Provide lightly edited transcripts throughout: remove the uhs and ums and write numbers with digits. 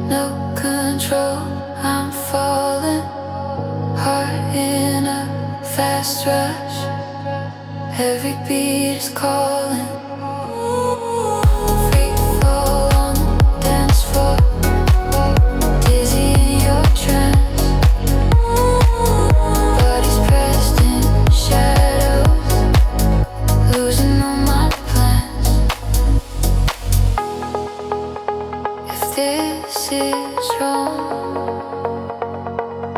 no control. I'm falling, heart in a fast rush. Every beat is calling. Free fall on the dance floor, dizzy in your trance. Bodies pressed in shadows, losing all my plans. If this is wrong,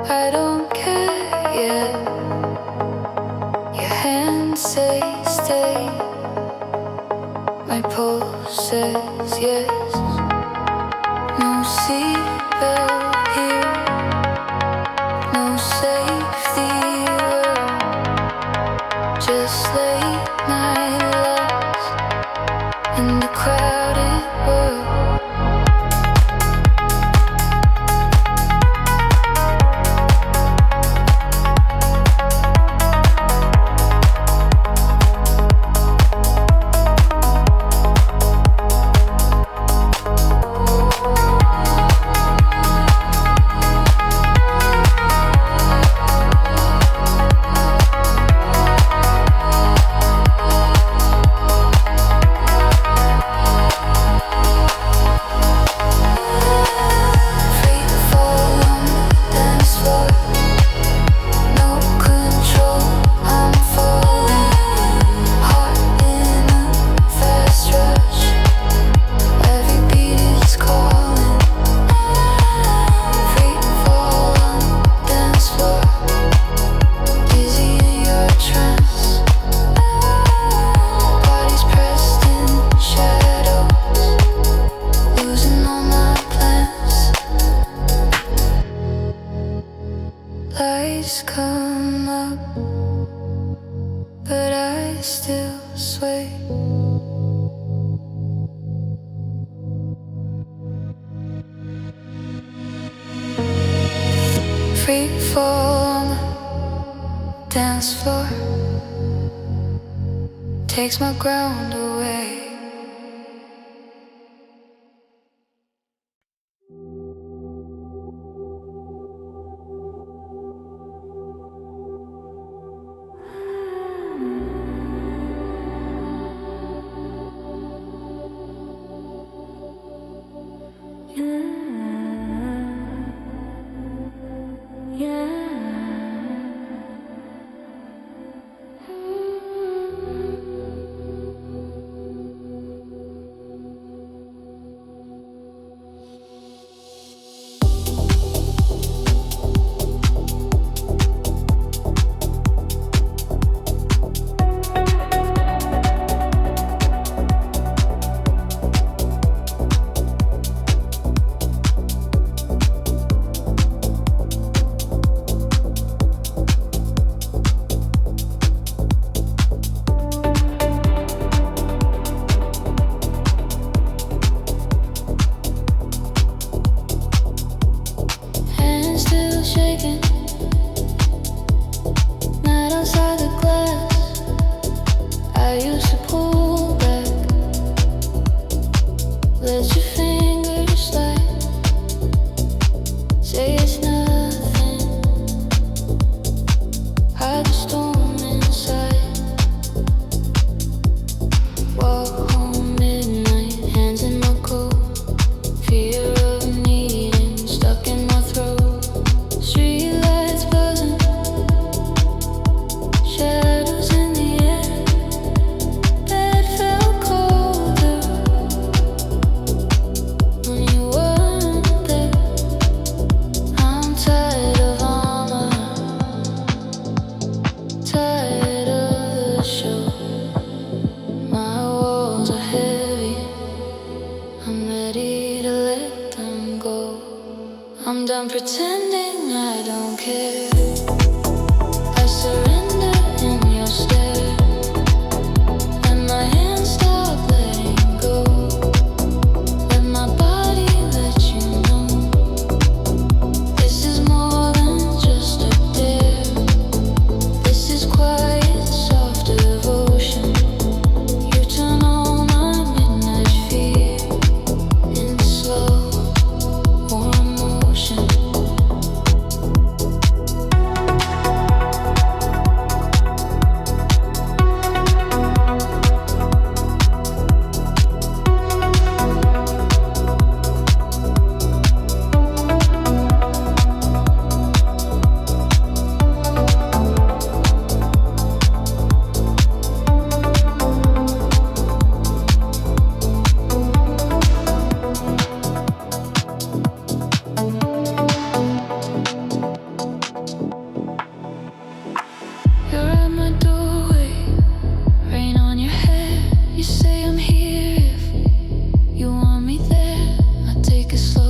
I don't care yet. Your hands say stay, my pulse says yes. No seatbelt here, no safety word, just late night laughs in the crowded world. Lights come up, but I still sway. Free fall on the dance floor, takes my ground away.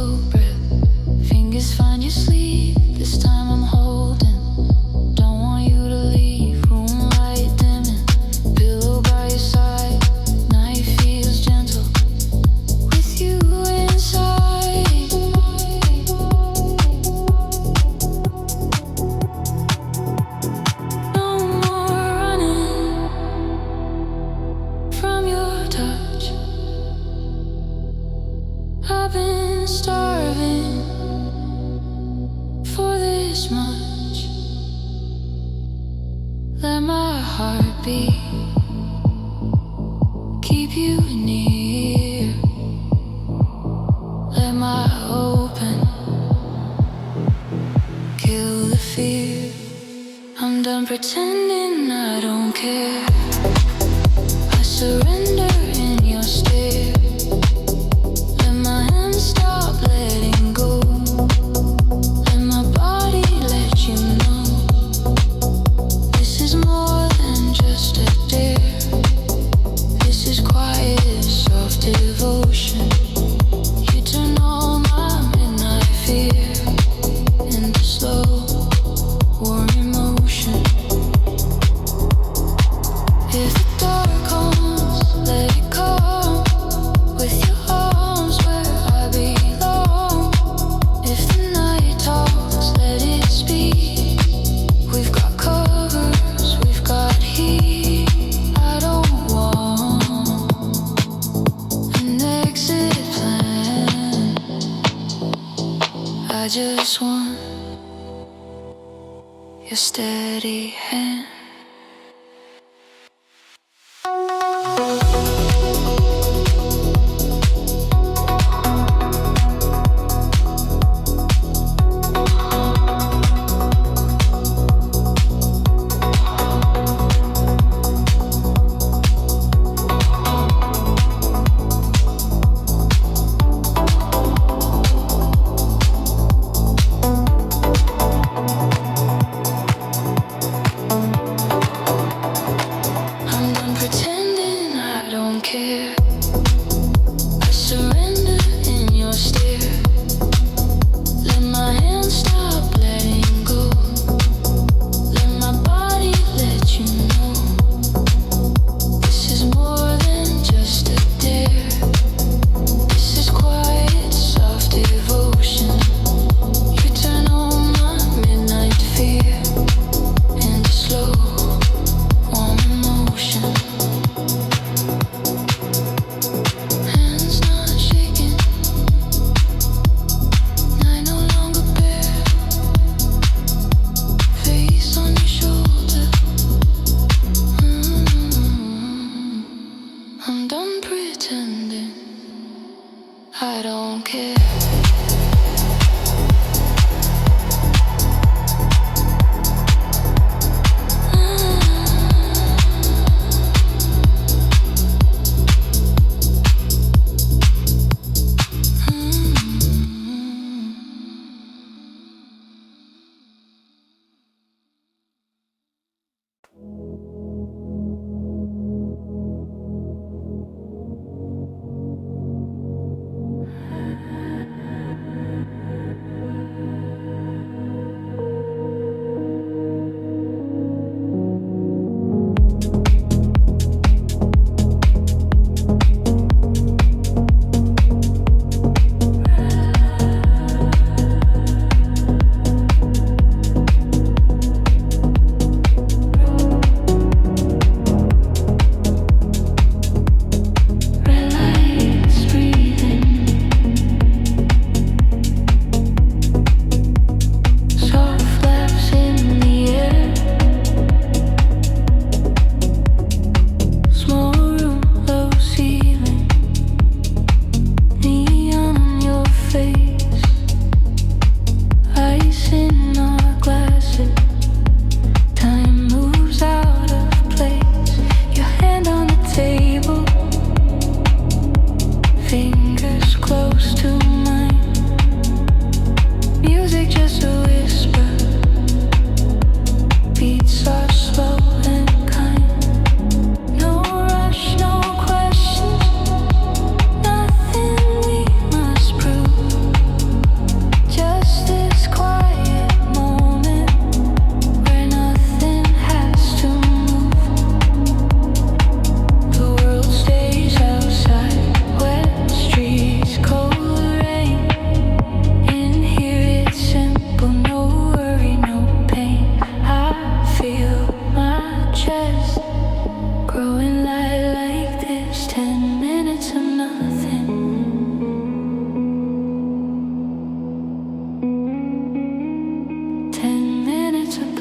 your breath. Fingers find your sleep. This time I'm holding. Don't want you to leave. Room light dimming. Pillow by your side. Night feels gentle with you inside. No more running from your touch. I've been starving for this much. Let my heart beat. Keep you near. Let my open kill the fear. I'm done pretending I don't care. I surrender in your stare. Let my hands stop letting go. Let my body let you know. This is more than just a dare. This is quiet, soft devotion. You turn all my midnight fear into slow, warm emotion. If the dark comes, let it come. With your arms where I belong. If the night talks, let it speak. We've got covers, we've got heat. I don't want an exit plan. I just want your steady hand.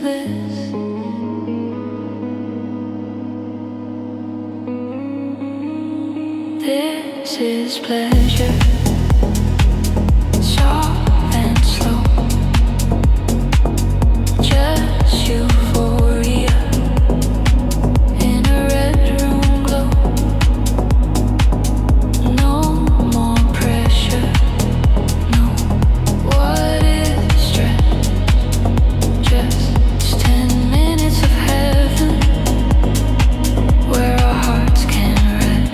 bliss. This is pleasure, soft and slow, just euphoria in a red room glow. No more pressure, no. What is stress? Just 10 minutes of heaven where our hearts can rest.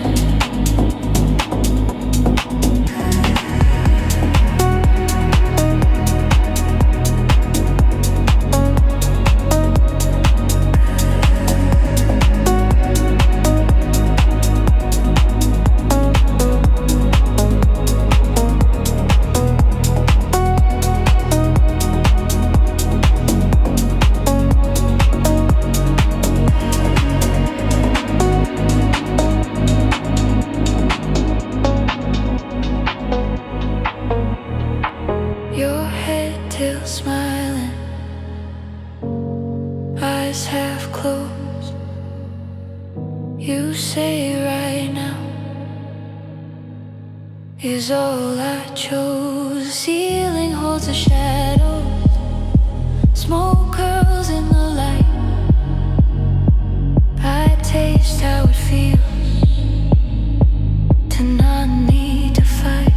Your head till smiling, eyes half closed. You say right now is all I chose. Ceiling holds a shadow, smoke curls in the light. I taste how it feels to not need to fight.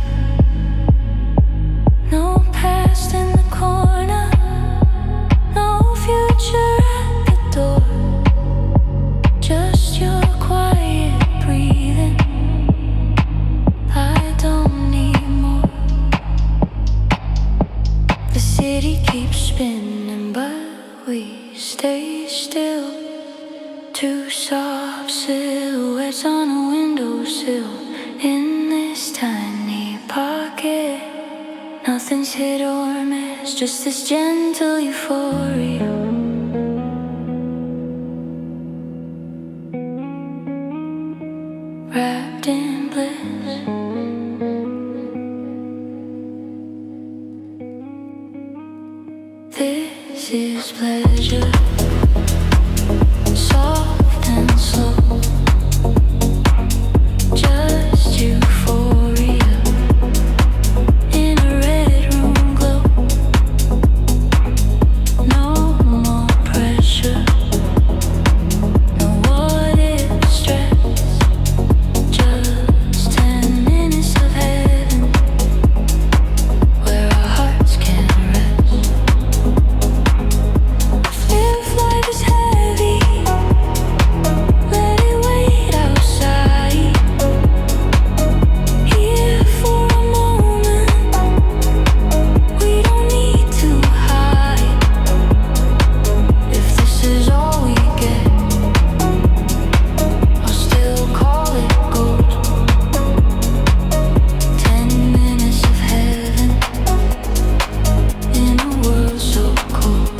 No past in the corner, no future at the door. Just your quiet breathing. I don't need more. The city keeps spinning, but we stay still. Two soft silhouettes on a windowsill in this tiny pocket. Nothing's hit or miss, just this gentle euphoria. Wrapped in bliss. This is pleasure, soft and slow, just euphoria in a red room glow. No more pressure, no what if stress. Just 10 minutes of heaven where our hearts can rest. If life is heavy, let it wait outside. Here for a moment, we don't need to hide. If this is all we get, I'll still call it gold. 10 minutes of heaven in a world so cold.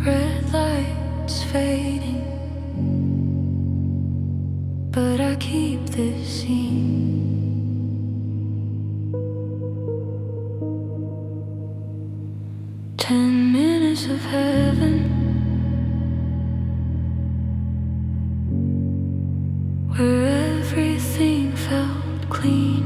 Red lights fading, but I keep this scene. Ten minutes of heaven where everything felt clean.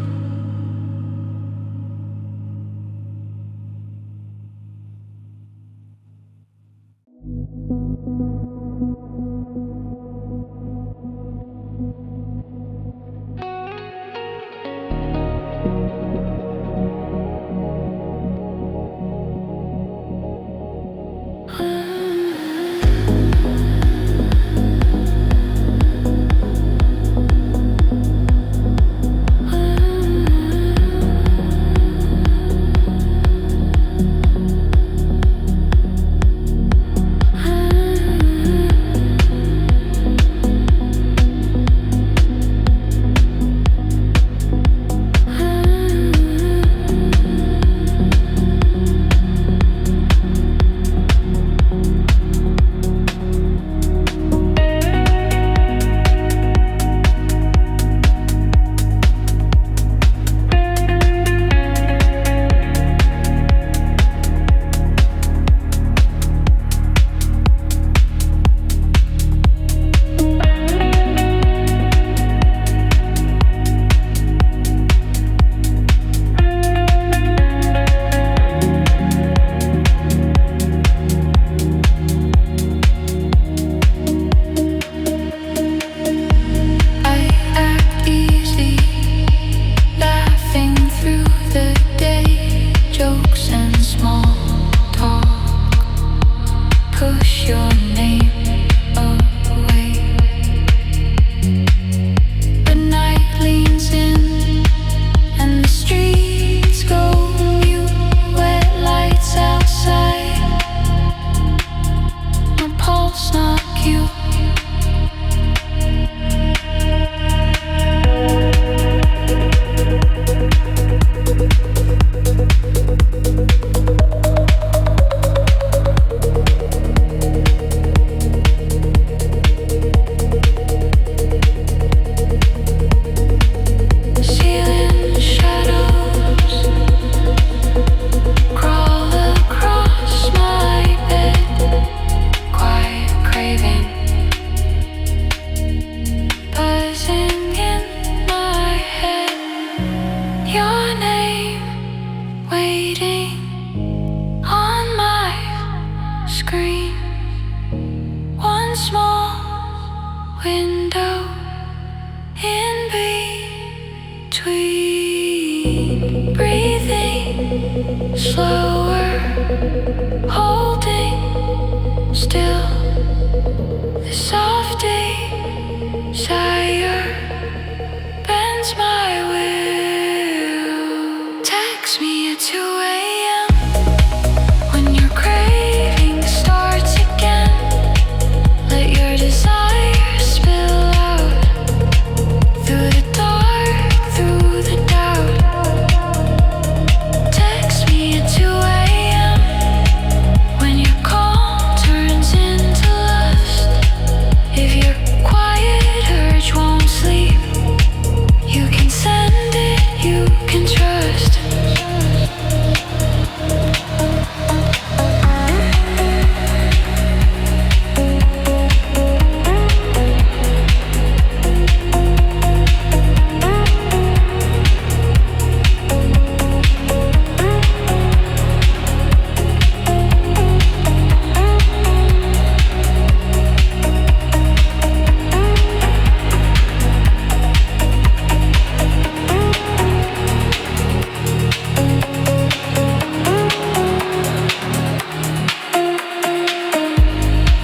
between breathing slower, holding still. The soft desire bends my will. Text me at 2 a.m. when your craving starts again. Let your desire spill out through the dark, through the doubt. Text me at 2 a.m. when your calm turns into lust. If your quiet urge won't sleep, you can send it, you can trust.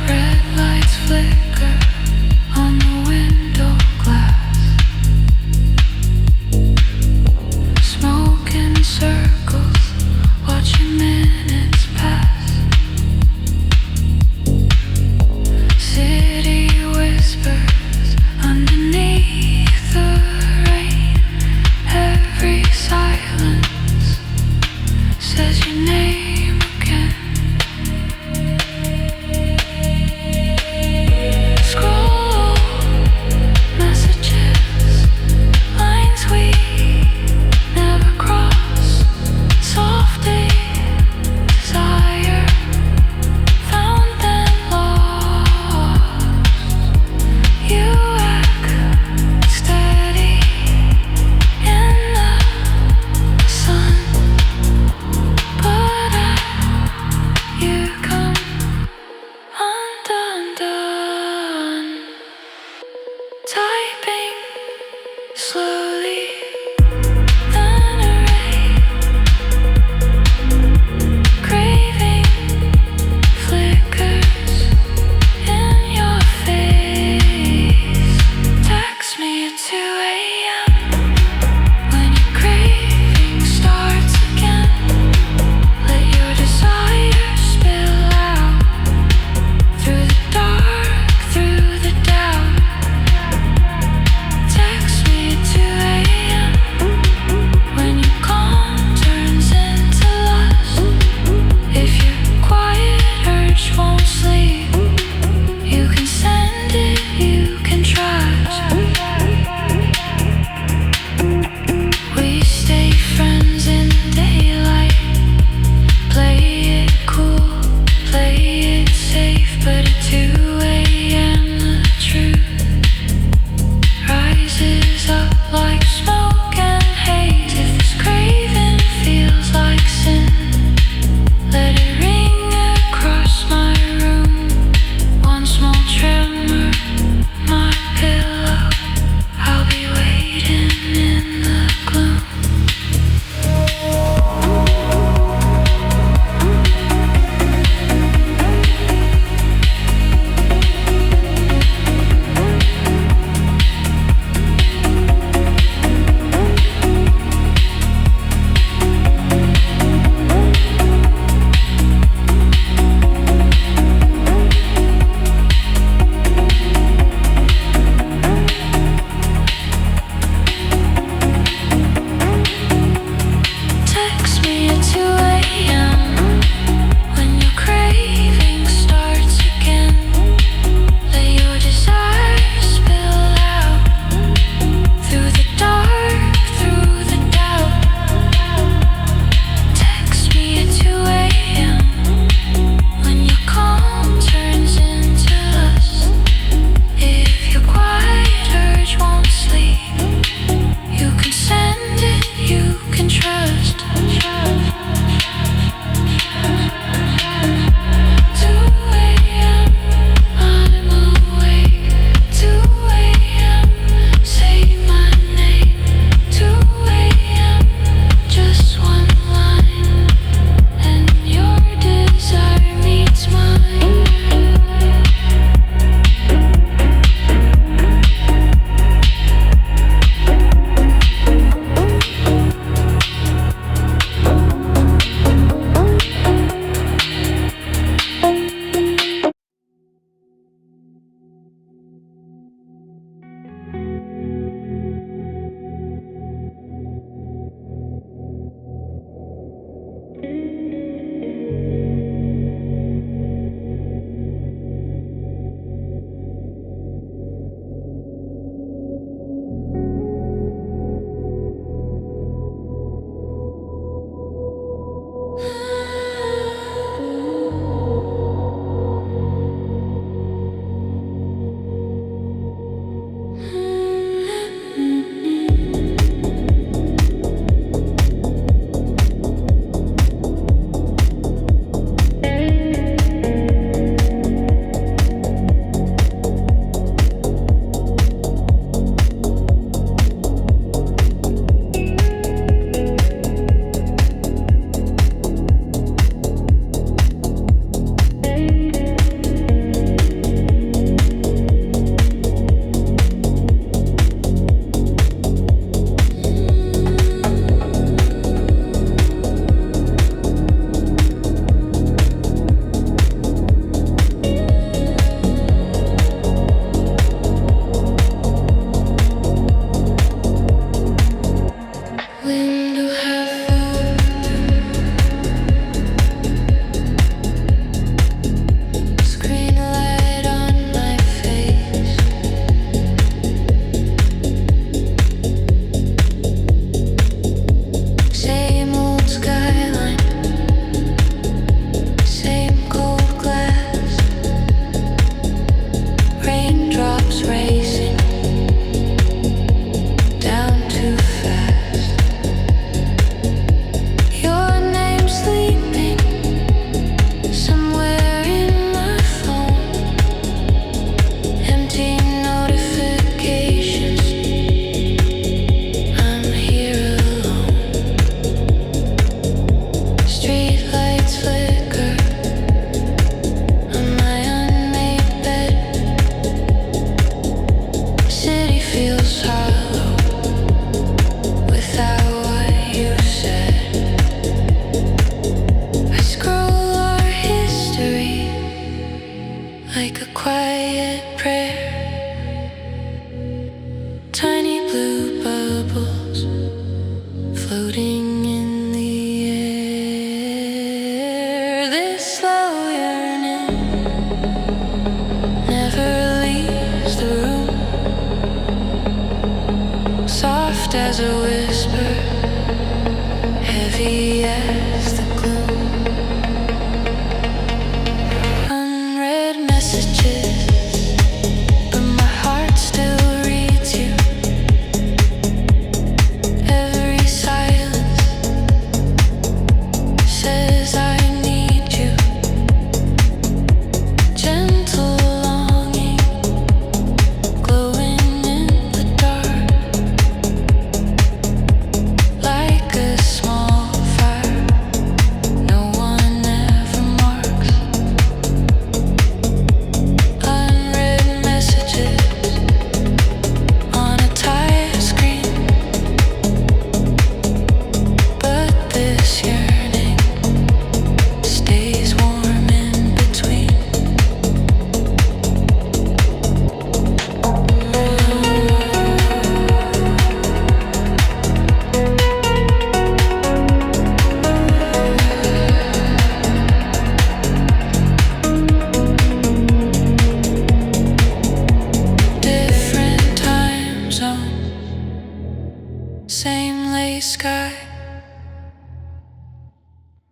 Red lights flicker on the window glass. Smoke in circles, watching minutes pass. City whispers underneath the rain. Every silence says your name again. Scroll messages, lines we never cross. Soft desire found then lost. You act steady in the sun, but you come undone. Typing slowly, then erase. Craving flickers in your face. Text me at 2 a.m. when your craving starts again. Let your desire spill out through the dark, through the doubt. Text me at 2 a.m. when your calm turns into lust. If your quiet urge won't sleep, you can send it, you can trust. We stay friends in daylight. Play it cool, play it safe, but at 2 a.m. the truth rises up like smoke and haze. If this craving feels like sin, let it ring across my room. One small tremor, my pillow. I'll be waiting in the gloom. Tiny blue bubbles floating in the air. This slow yearning never leaves the room. Soft as a whisper, heavy as the gloom. Unread messages, but my heart still reads you. Every silence says I need you. Gentle longing, glowing in the dark, like a small fire no one ever marks. Unread messages on a tired screen, but this yearning stays warm in between. Different time zone, same late sky.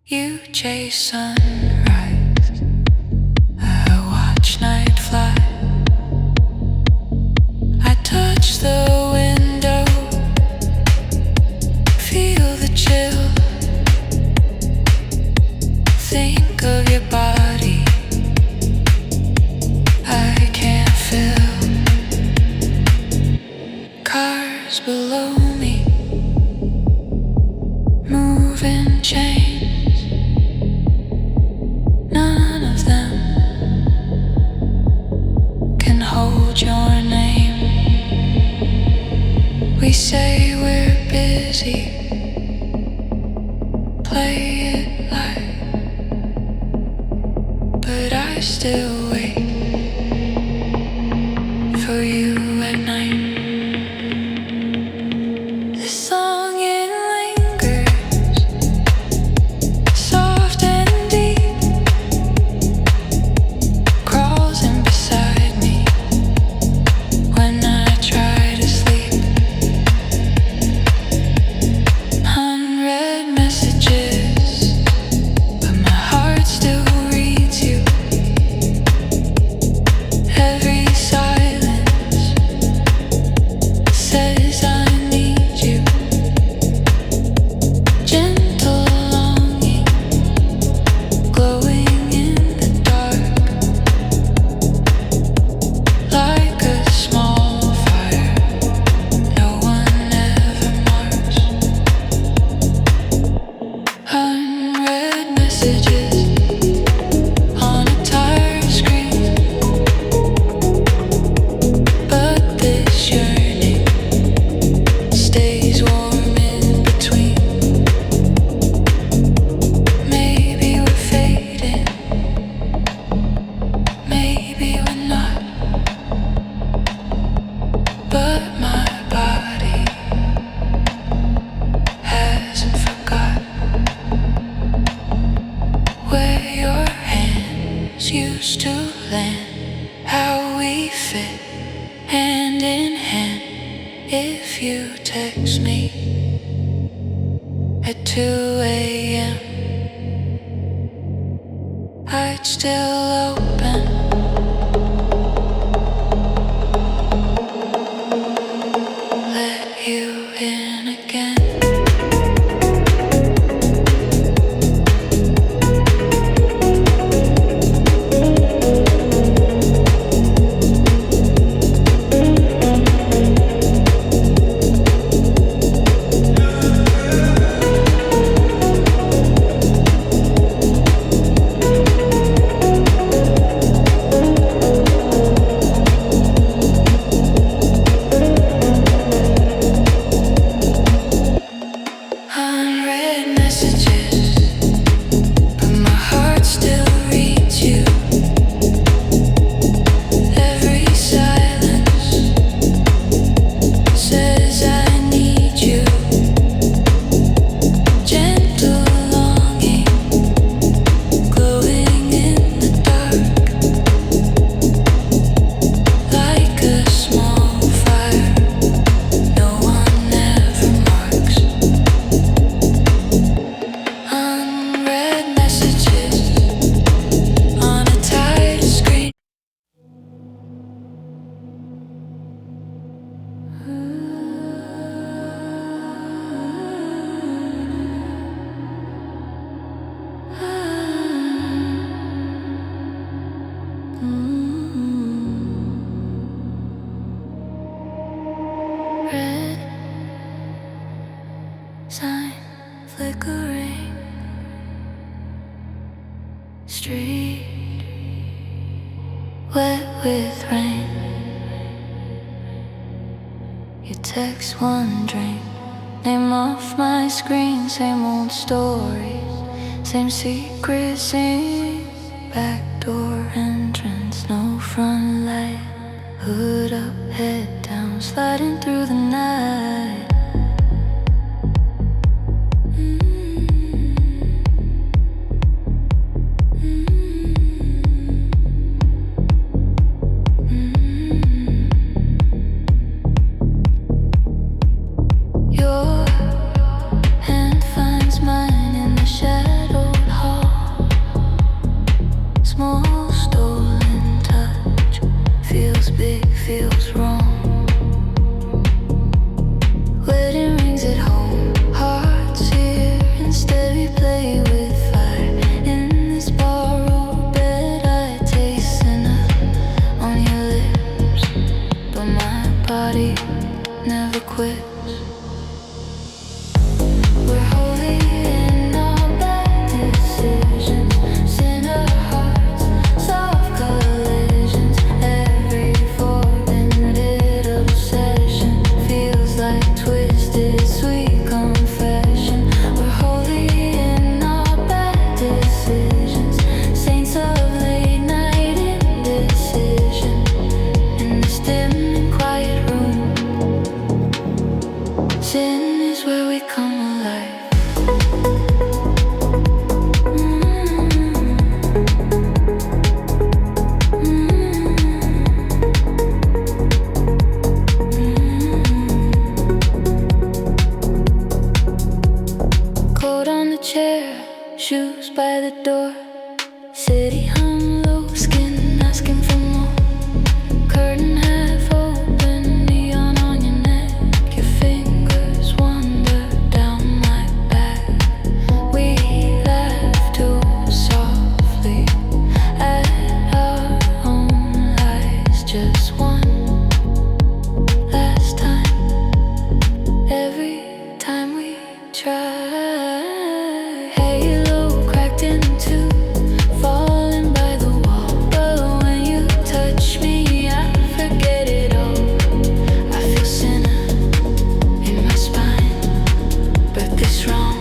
You chase sunrise, I watch night fly. I touch the window, feel the chill. Think of your body, I can't feel. Cars below me, moving chains. None of them can hold your name. We say we're busy, play it like, but I still wait for you at night. This song, it lingers, soft and deep, crawls in beside me when I try to sleep. Unread messages, but my heart still reads you. Every silence says I need you. Gentle longing, glowing in the dark, like a small fire no one ever marks. Unread messages on a tired screen, but this yearning stays warm in between. Maybe we're fading, maybe we're not, but my body hasn't forgot where your hands used to land, how we fit hand in hand. If you text me at 2 a.m., I'd still open. Let you in again. Red sign flickering, street wet with rain. You text one drink, name off my screen. Same old stories, same secret scene. Backdoor entrance, no front light. Hood up, head down, sliding through the night. Your hand finds mine in the shadowed hall. Small stolen touch, feels big, feels wrong. Wedding rings at home, hearts here. Instead we play with fire. In this borrowed bed I taste sinner on your lips, but my body never quits. We're holy in our bad decisions, sinner hearts, soft collisions. Every forbidden little obsession feels like twisted sweet confession. We're holy in our bad decisions, saints of late night indecision. In this dim and quiet room, sin is where we come alive. Coat on the chair, shoes by the door. City hung low, skin asking for more. Curtain half open, neon on your neck. Your fingers wander down my back. We laugh too softly at our own lies. Just one last time. Every time we try. Halo cracked in two, falling by the wall. But when you touch me, I forget it all. I feel sinner in my spine, but this wrong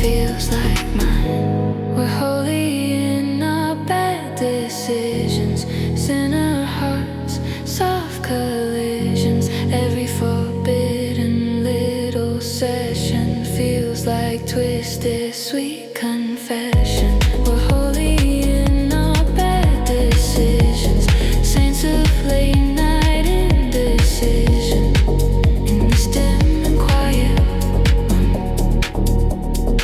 feels like mine. We're holy in our bad decisions, sinner hearts, soft collisions. Every forbidden little session feels like twisted sweet confession. We're holy in our bad decisions, saints of late night indecision. In this dim and quiet room,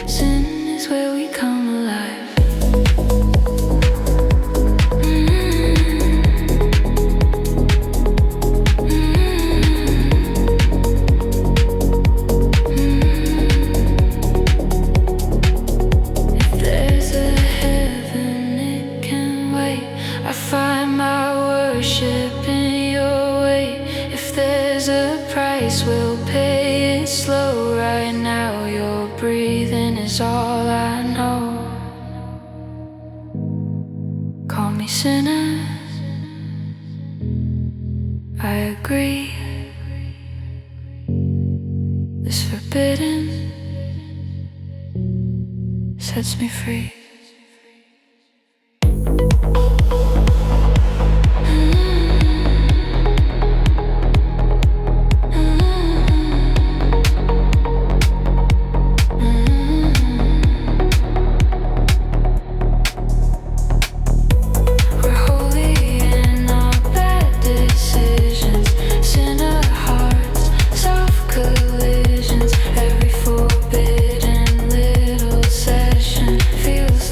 sin is where we come alive. If there's a heaven, it can wait. I find my worship in your way. If there's a price, we'll pay it slow. Right now, your breathing is all I know. Call me sinner, I agree. This forbidden sets me free. We're holy in our bad decisions, sinner hearts, soft collisions. Every forbidden little session feels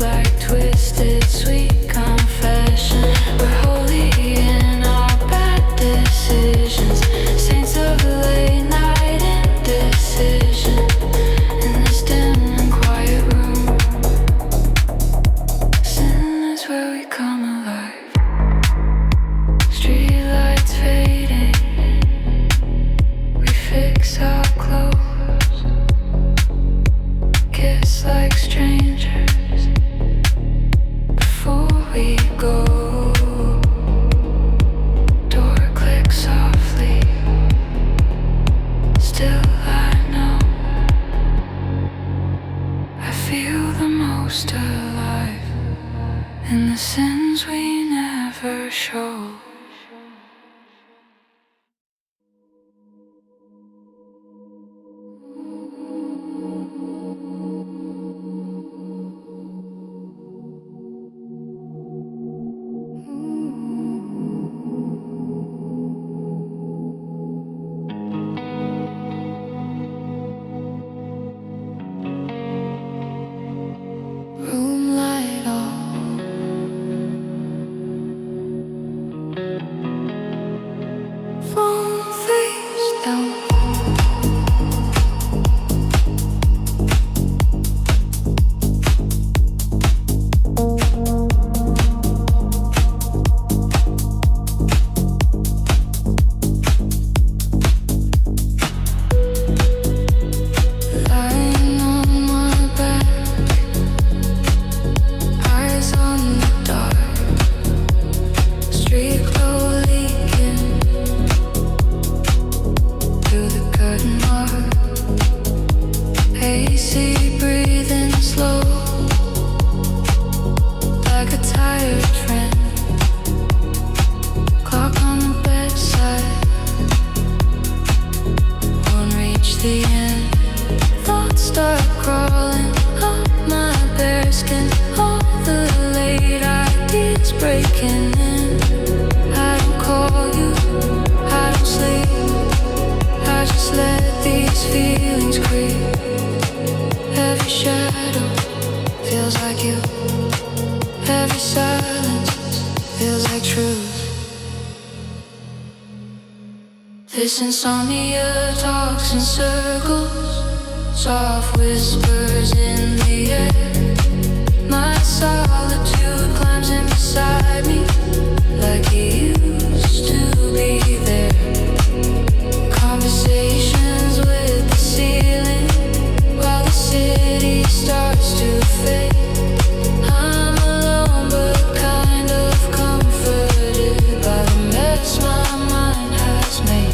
This insomnia talks in circles, soft whispers in the air. My solitude climbs in beside me, like he used to be there. Conversations with the ceiling, while the city starts to fade. I'm alone but kind of comforted by the mess my mind has made.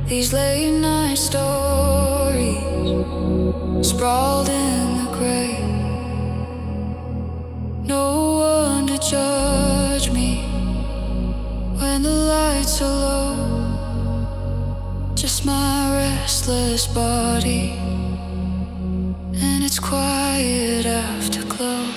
These late night stories sprawled in the gray. No one to judge me when the lights are low. Just my restless body, and it's quiet afterglow.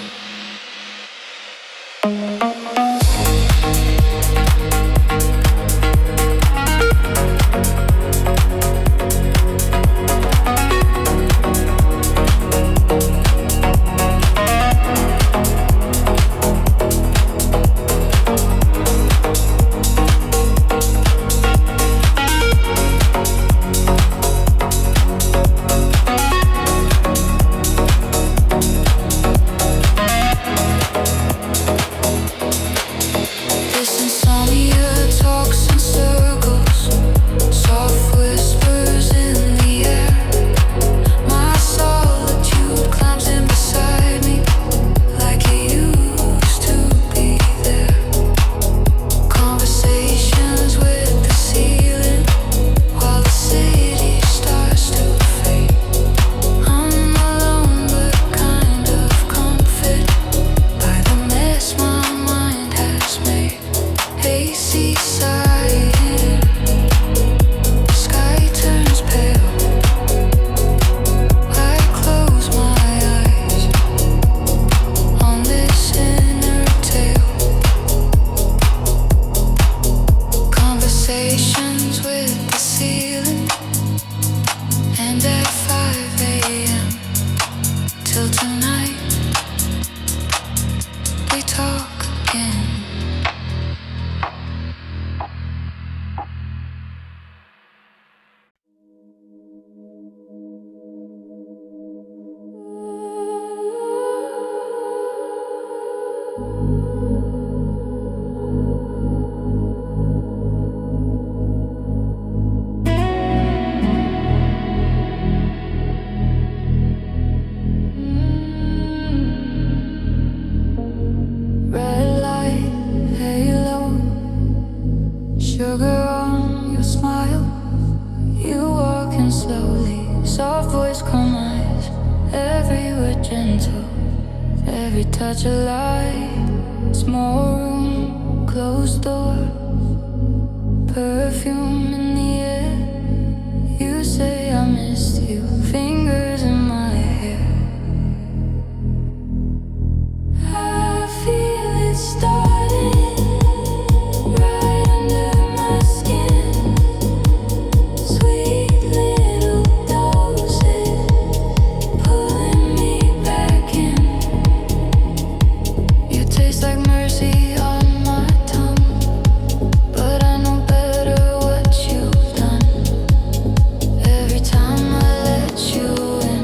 Touch a light, small room, closed door, perfume in the air. You say I missed you, fingers in my hair. I feel it starting right under my skin. Sweet little doses pulling me back in. Tastes like mercy on my tongue, but I know better what you've done. Every time I let you in,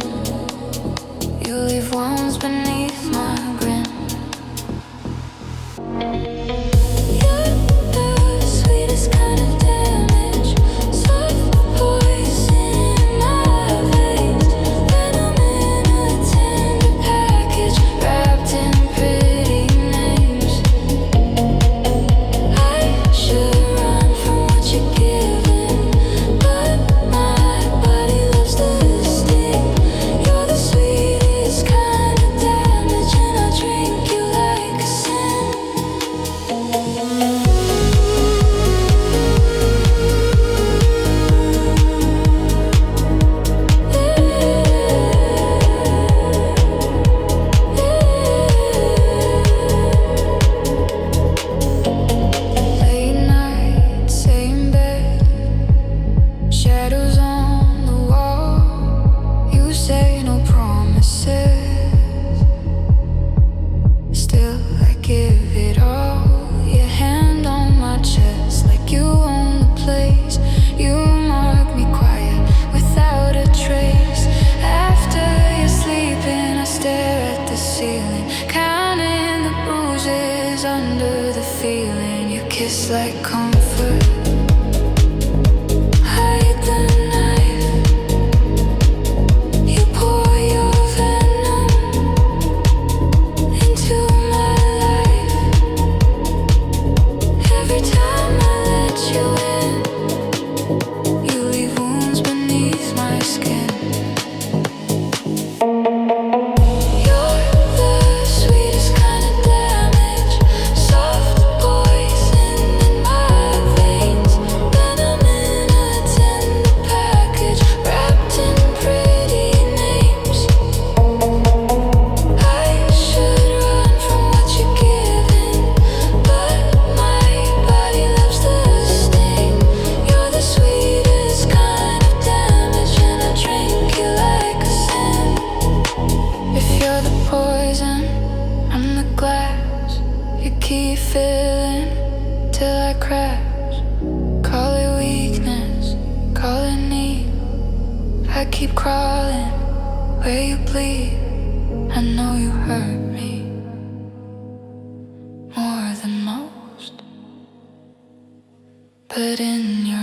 you leave wounds beneath my grin. You're the sweetest kind of damage, soft poison in my veins, venom in a tender package, wrapped in pretty. Kiss like comfort. Hide the knife. You pour your venom into my life. Every time I let you in, you leave wounds beneath my skin. You're the sweetest kind of You keep filling till I crash. Call it weakness, call it need. I keep crawling where you bleed. I know you hurt me more than most, but in your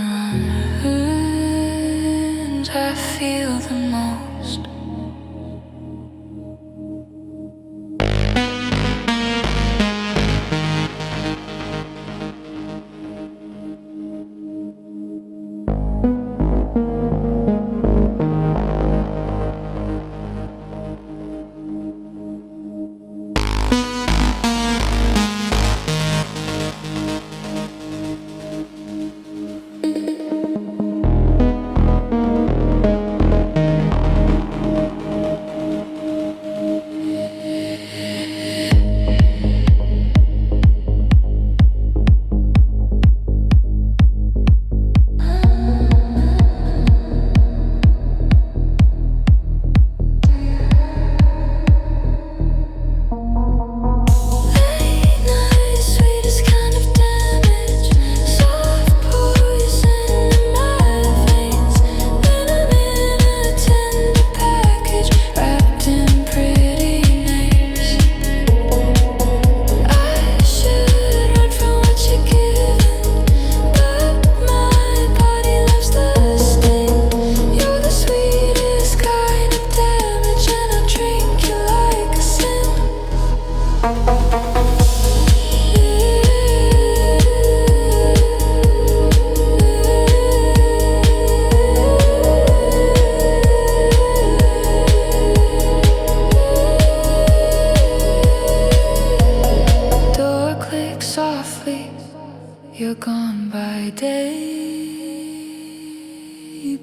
arms I feel the most. You're gone by day,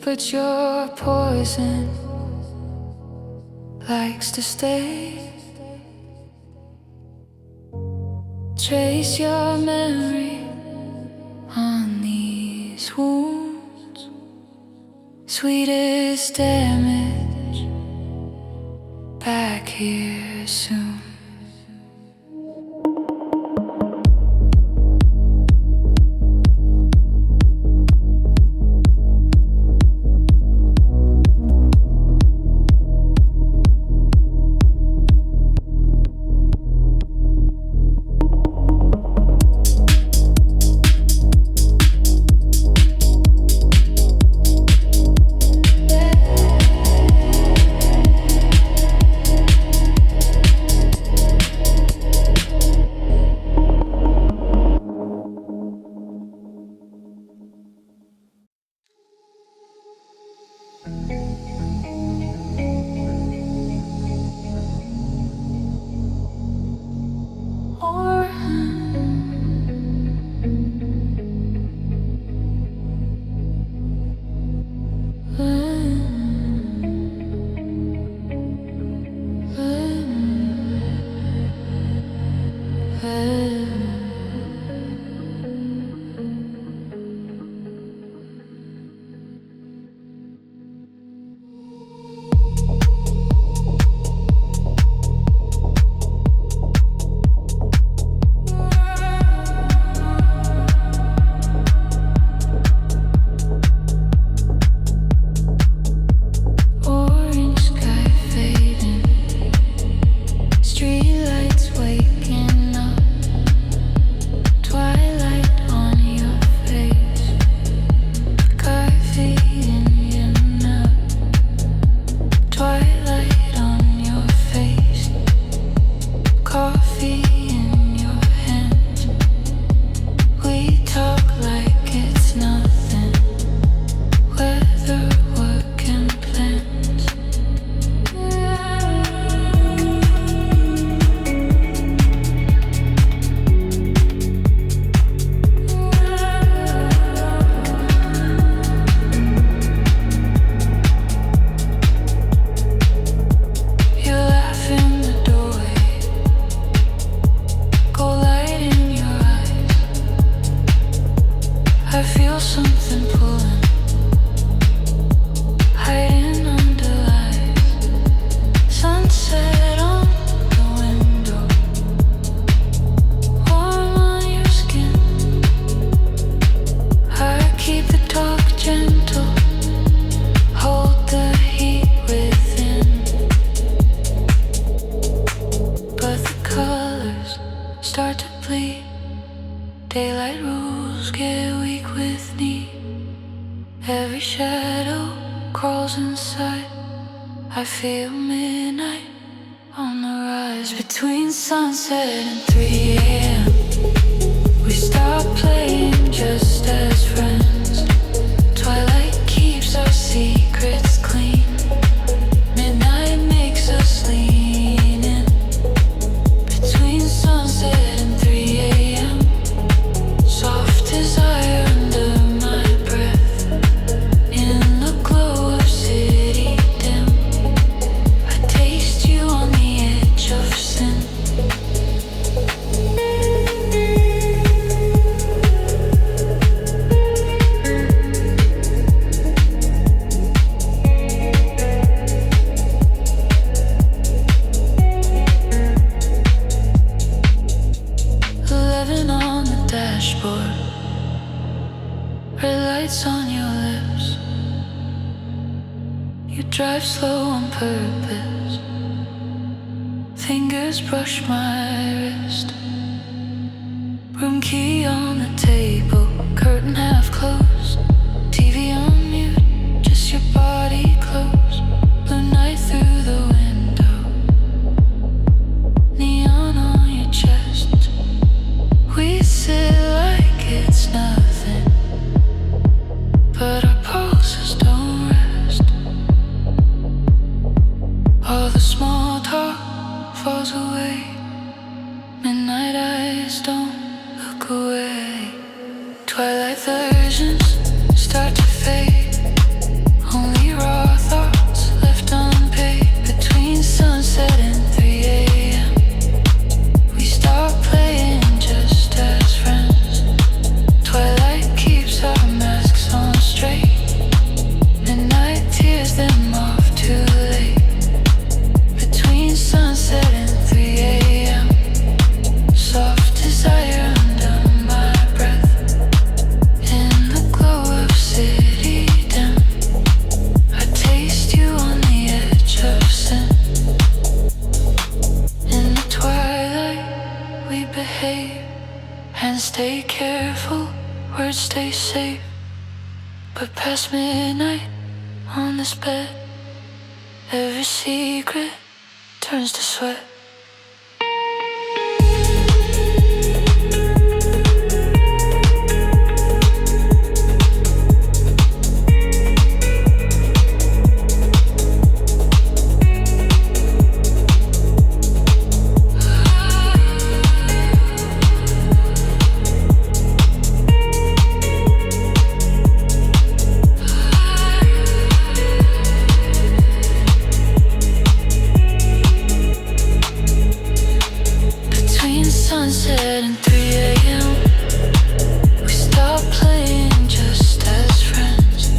but your poison likes to stay. Trace your memory on these wounds. Sweetest damage, back here soon. Streetlights waking up. start to bleed. Daylight rules get weak with need. Every shadow crawls inside. I feel midnight on the rise. Between sunset and 3 a.m. we stop playing just as friends. Twilight keeps our secrets clean. Midnight makes us lean in. Between sunset and 3 a.m. soft desire under my breath. In the glow of city dim, I taste you on the edge of sin. 11 on the dashboard, red lights on your lips. You drive slow on purpose. Fingers brush my wrist. Room key on the table, curtain half closed. TV on mute, just your body close. Blue night through the window, neon on your chest. We sit like it's nothing, but our pulses don't rest. All the small talk falls away. Midnight eyes don't look away. Twilight versions start to fade. Only raw thoughts left unpaid. Between sunset and 3 a.m. we start playing just as friends. Twilight keeps our masks on straight. Midnight tears them off too late. Between sunset and 3 a.m. soft desire under my breath. In the glow of city dim, I taste you on the edge of sin. In the twilight we behave and stay careful, words stay safe. But past midnight on this bed, every secret turns to sweat. Between sunset and 3 a.m. we stop playing just as friends.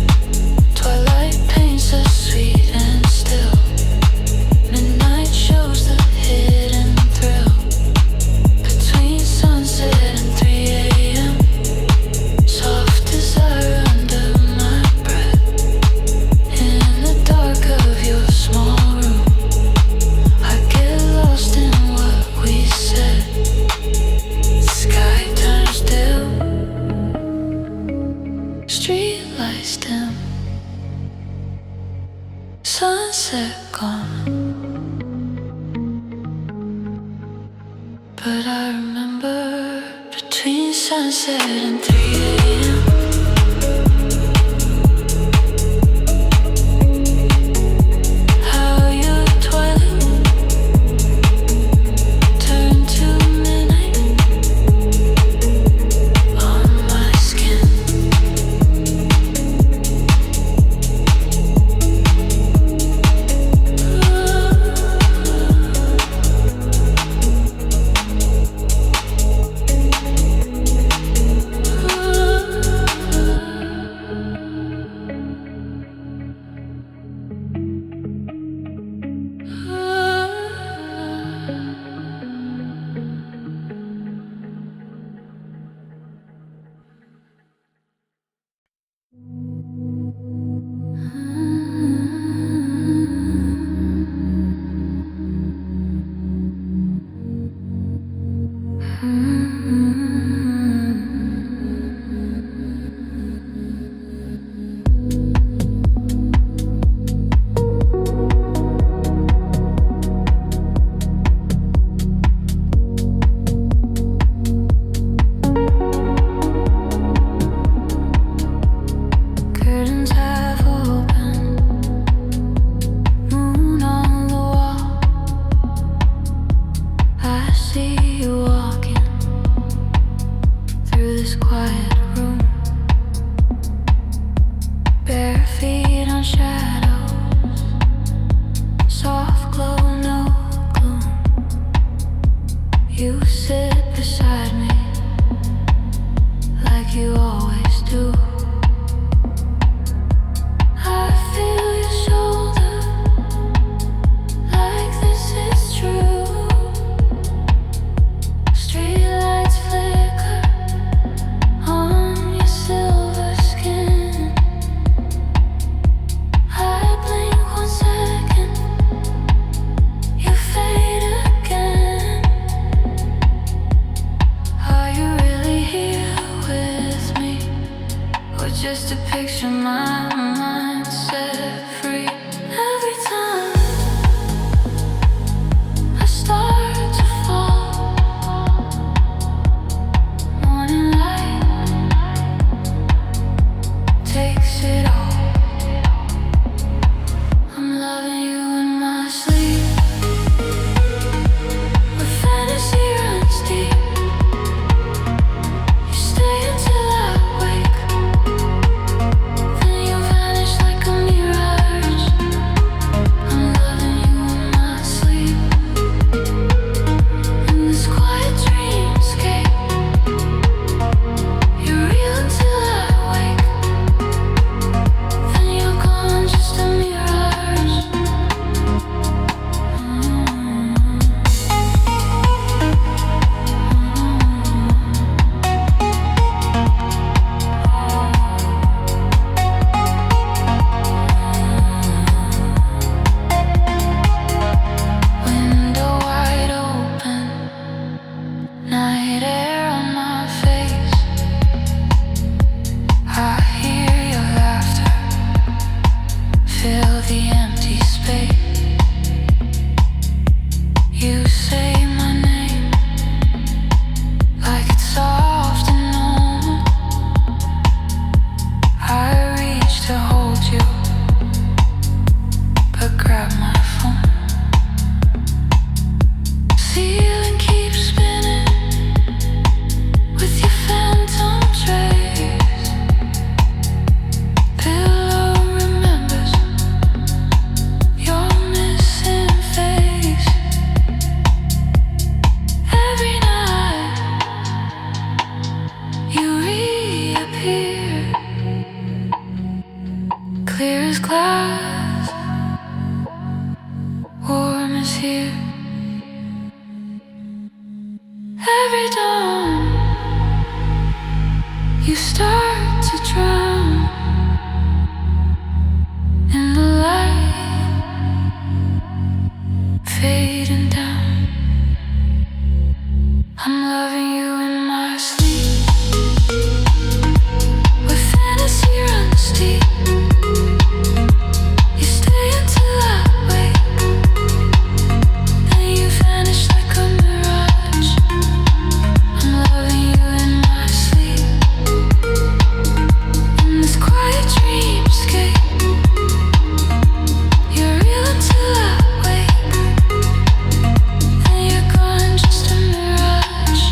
Twilight paints us sweet and still. Midnight shows the hidden thrill. Between sunset and 3 a.m. soft desire under my breath. In the dark of your small room, I get lost in what we said. Sky turns dim, street lights dim, sunset gone. But I remember between sunset and 3 a.m. how your twilight turned to midnight on my skin. Ooh. beside me, like you always do. I feel your shoulder, like this is true. Streetlights flicker on your silver skin. I blink 1 second, you fade again. Are you really here with me, or just a picture my mind set free? Every time I start to fall, morning light takes it all. I'm loving you in my sleep, where fantasy runs deep. You stay until I wake, then you vanish like a mirage. I'm loving you in my sleep, in this quiet dreamscape. You're real until I wake, then you're gone, just a mirage. Window wide open, night air on my face. I hear your laughter, fill the empty space. You say my name like it's soft and normal. I reach to hold you, but grab my phone. Ceiling keeps spinning with your phantom trace. Pillow remembers your missing face. Every night you reappear, clear as glass, warm as here. Every dawn you start to drown in the light fading down. I'm loving you in my sleep, where fantasy runs deep. You stay until I wake, then you vanish like a mirage. I'm loving you in my sleep, in this quiet dreamscape. You're real until I wake, then you're gone, just a mirage.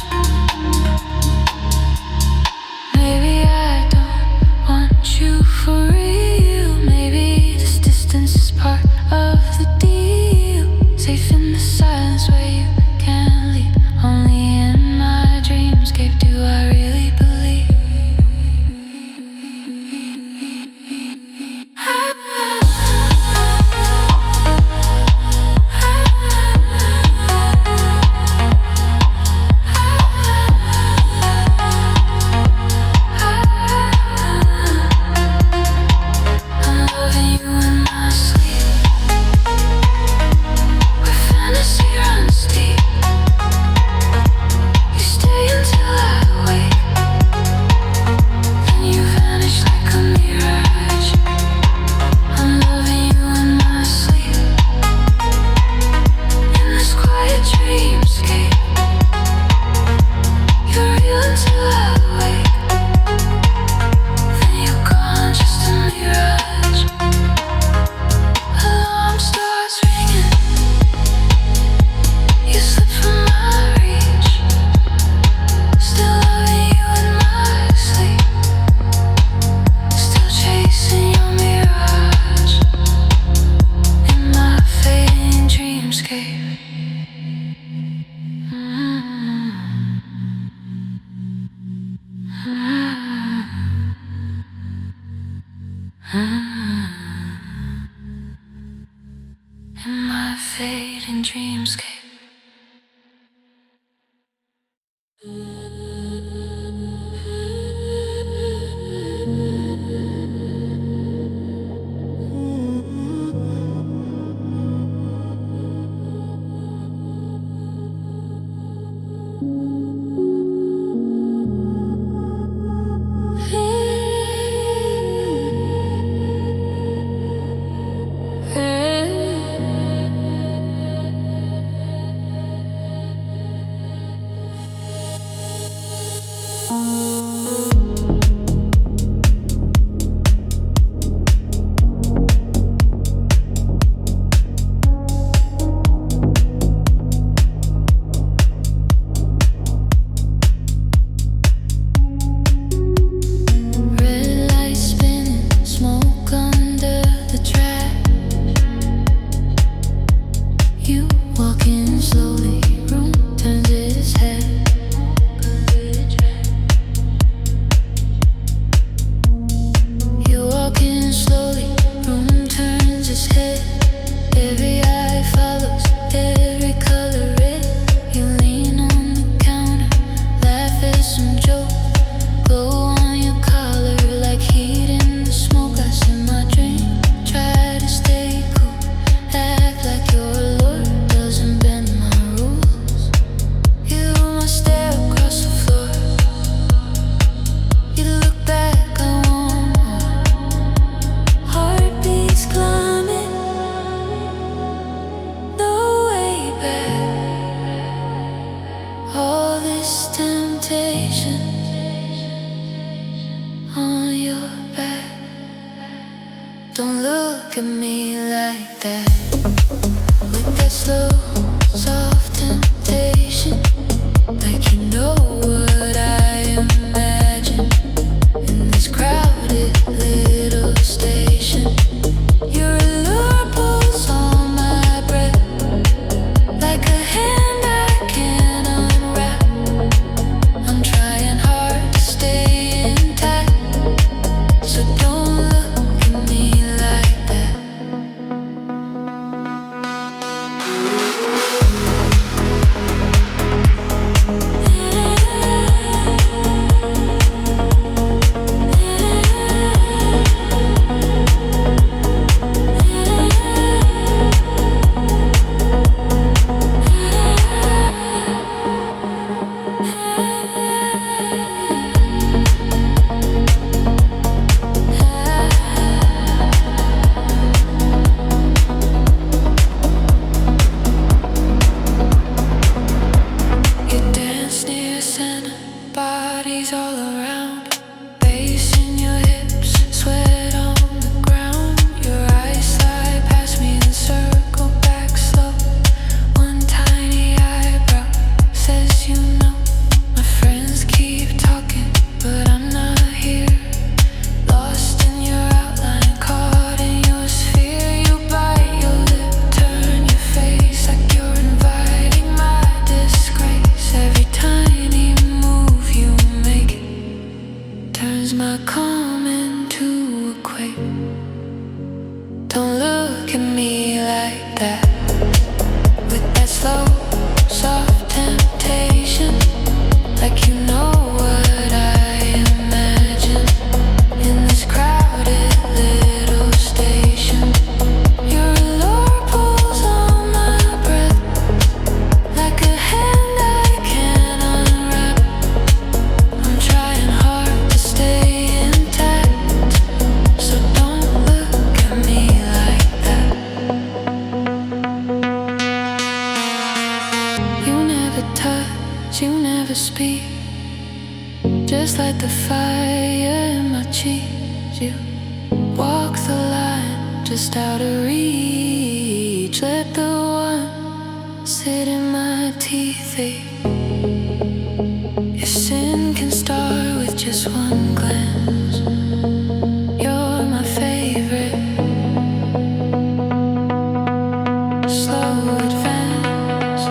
In my fading dreamscape. Don't look at me like that. With that slow, soft temptation, like you know what I imagine. In this crowded little station, your allure pulls on my breath, like a hand I can't unwrap. I'm trying hard to stay intact, so don't look at me like that. You dance near center, bodies all around, bass in your hips, sweat on the ground. Your eyes slide past me and circle back slow. One tiny eyebrow says you know. My friends keep talking, but I'm not here. Lost in your outline, caught in your sphere. You bite your lip, turn your face like you're inviting my disgrace. Every tiny move you make turns my calm into a quake. Don't look at me like that. With that slow, soft temptation, like you know what I imagine. In this crowded little station, your allure pulls on my breath, like a hand I can't unwrap. I'm trying hard to stay intact, so don't look at me like that. You never touch, you never speak, just like the fire in my cheeks. You walk the line just out of reach. Let the one sit in my teeth ache. If sin can start with just one glance, you're my favorite. Slow advance.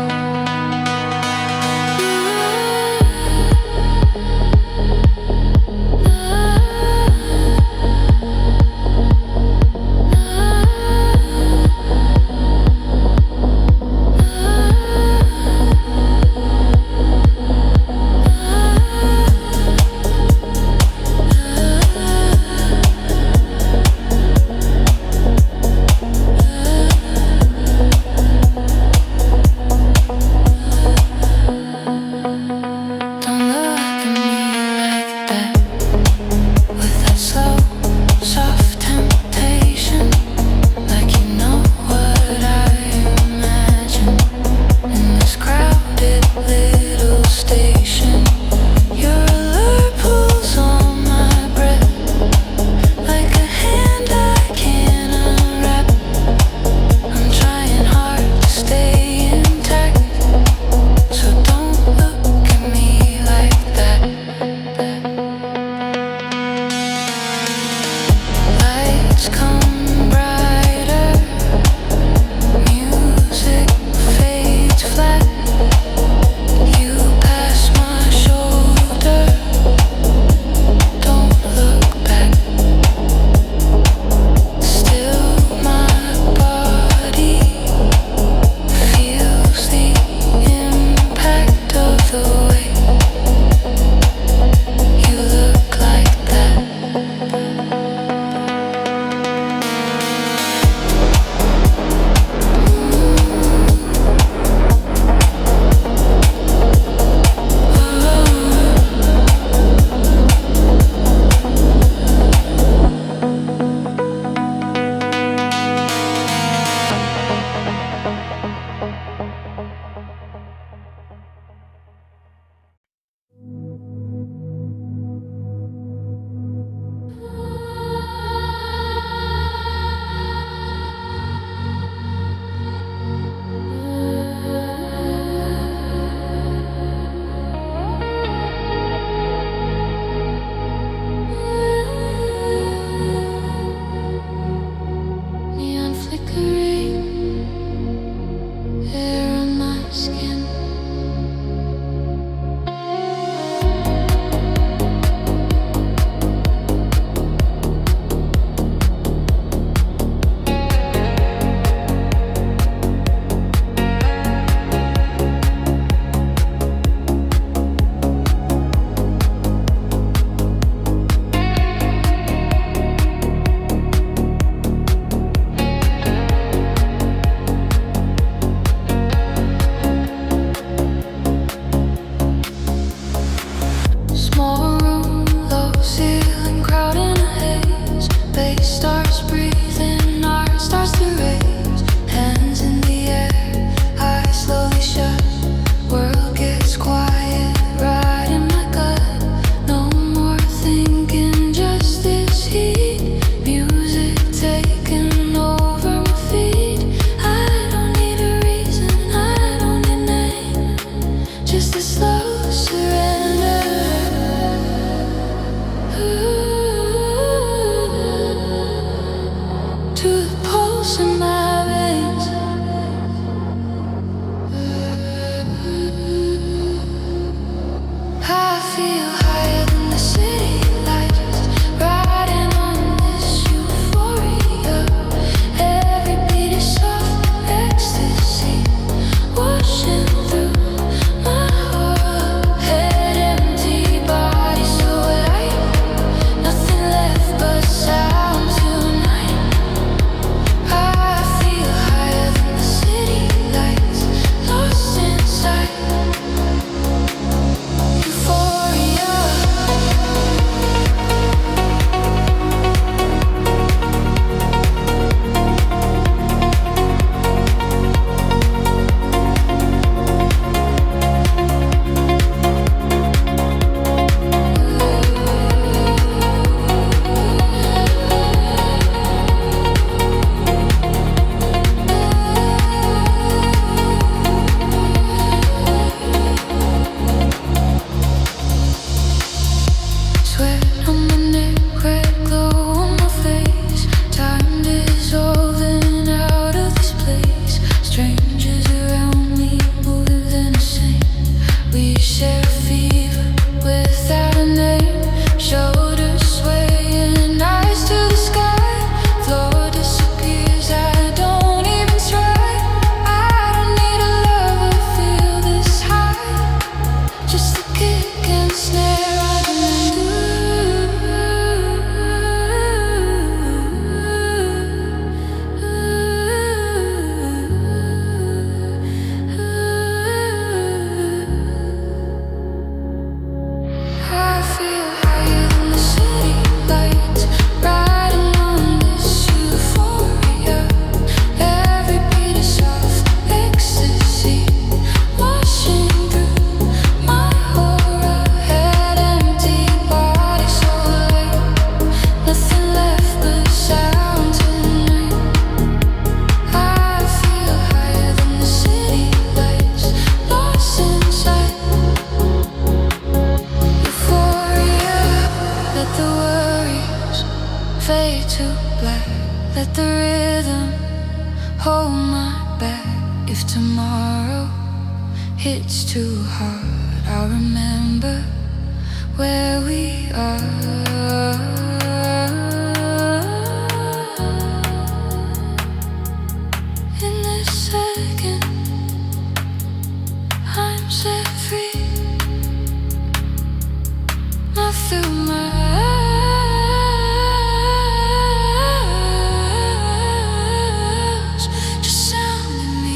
feel higher than the city lights, riding on this euphoria. Every beat is soft ecstasy, washing through my heart. Head empty, body so light, nothing left but sound tonight. I feel higher than the city lights, lost inside euphoria. Sweat on my neck, red glow on my face. Time dissolving out of this place. Strangers around me, moving the same. We share a fever without a name. Shoulders swaying, eyes to the sky. Floor disappears, I don't even try. I don't need a lover, feel this high. Just the kick and snare I feel higher than the city lights, riding on this euphoria. Every beat is soft ecstasy, washing through my aura. Head empty, body so light, nothing left but sound tonight. I feel higher than the city lights, lost inside euphoria. Let the worries fade to black. Let the rhythm hold my back. If tomorrow hits too hard, I'll remember where we are. In this second, I'm set free. Not through my eyes, just sound in me.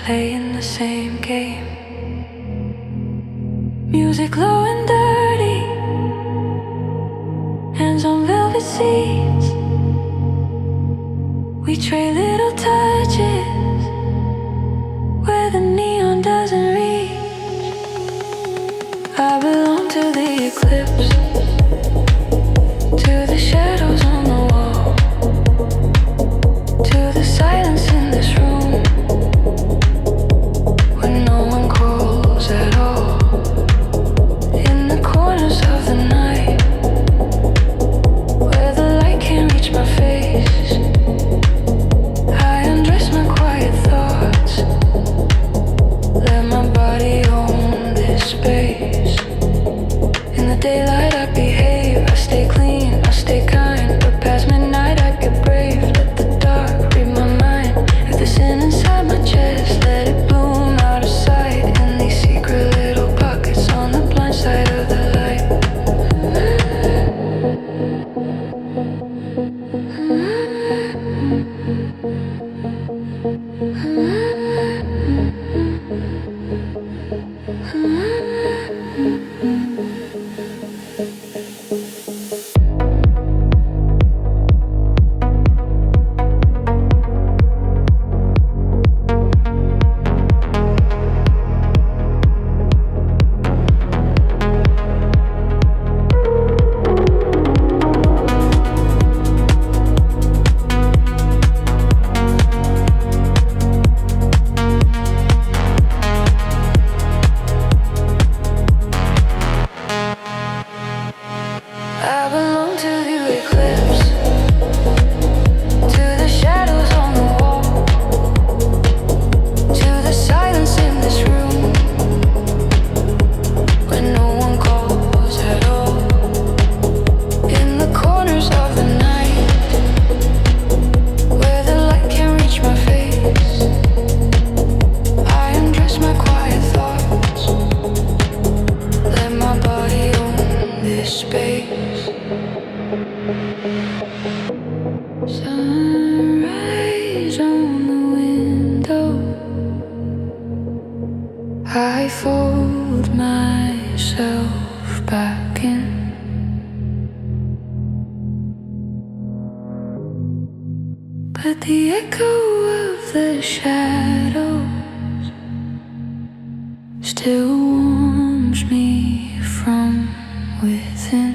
playing the same game. Music low and dirty, hands on velvet seats. We trade little touches where the neon doesn't reach. I belong to the eclipse, to the shadows on the wall, to the silence in this room when no one calls at all. In the corners of the night where the light can't reach my face, I undress my quiet thoughts, let my body own this space. In the daylight I behave, I stay clean, I stay kind, but past midnight I get brave. Let the dark read my mind. If the sin inside my chest, let it bloom out of sight in these secret little pockets on the blind side of the light. I belong to the eclipse, to the shadows on the wall, to the silence in this room when no one calls at all. In the corners of the night where the light can't reach my face, I undress my quiet thoughts, let my body own this space. Sunrise on the window, I fold myself back in. But the echo of the shadows still warms me from within.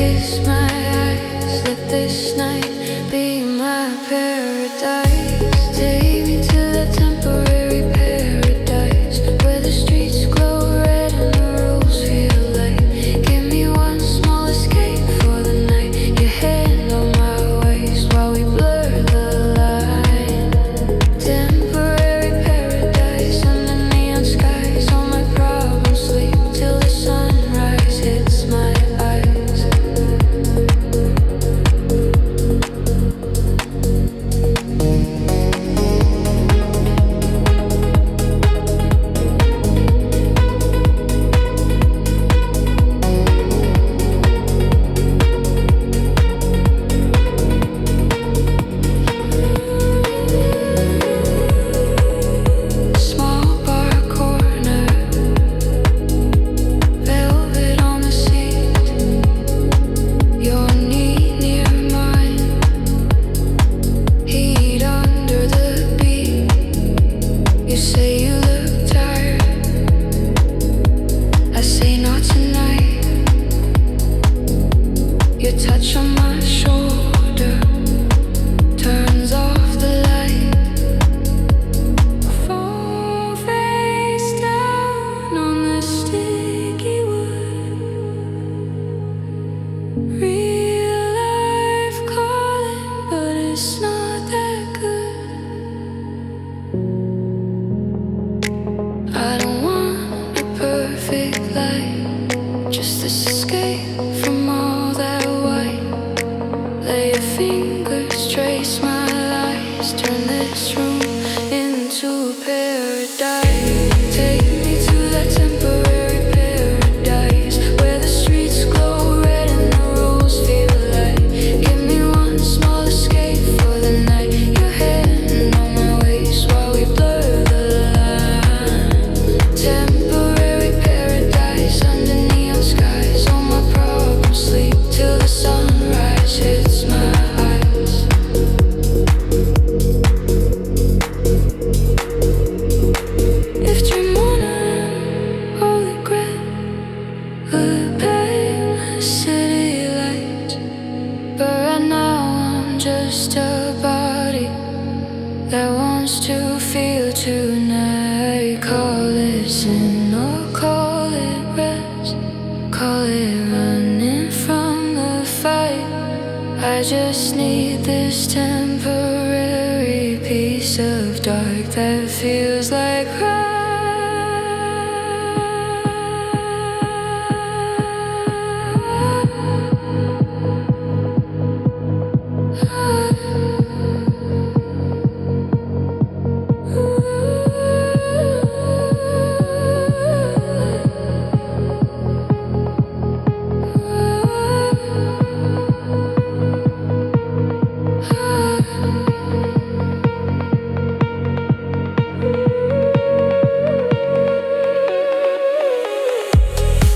kiss my eyes. Let this night be my paradise. touch on my shoulder turns off the light. Fall face down on the sticky wood. Real life calling, but it's not that good. I don't want a perfect life, just this escape from all that white. Lay your fingers, trace my lies, turn this room into a paradise. Take me to that temporary paradise where the streets glow red and the roads feel light. Give me one small escape for the night. Your hand on my waist while we blur the line. Temporary paradise under neon skies. All my problems sleep till the sunrise hits my eyes. If dream morning or regret would pay my city lights, but right now I'm just a body that wants to feel tonight. Call it sin or call it rest, call it running from the fight. I just need this temporary piece of dark that feels like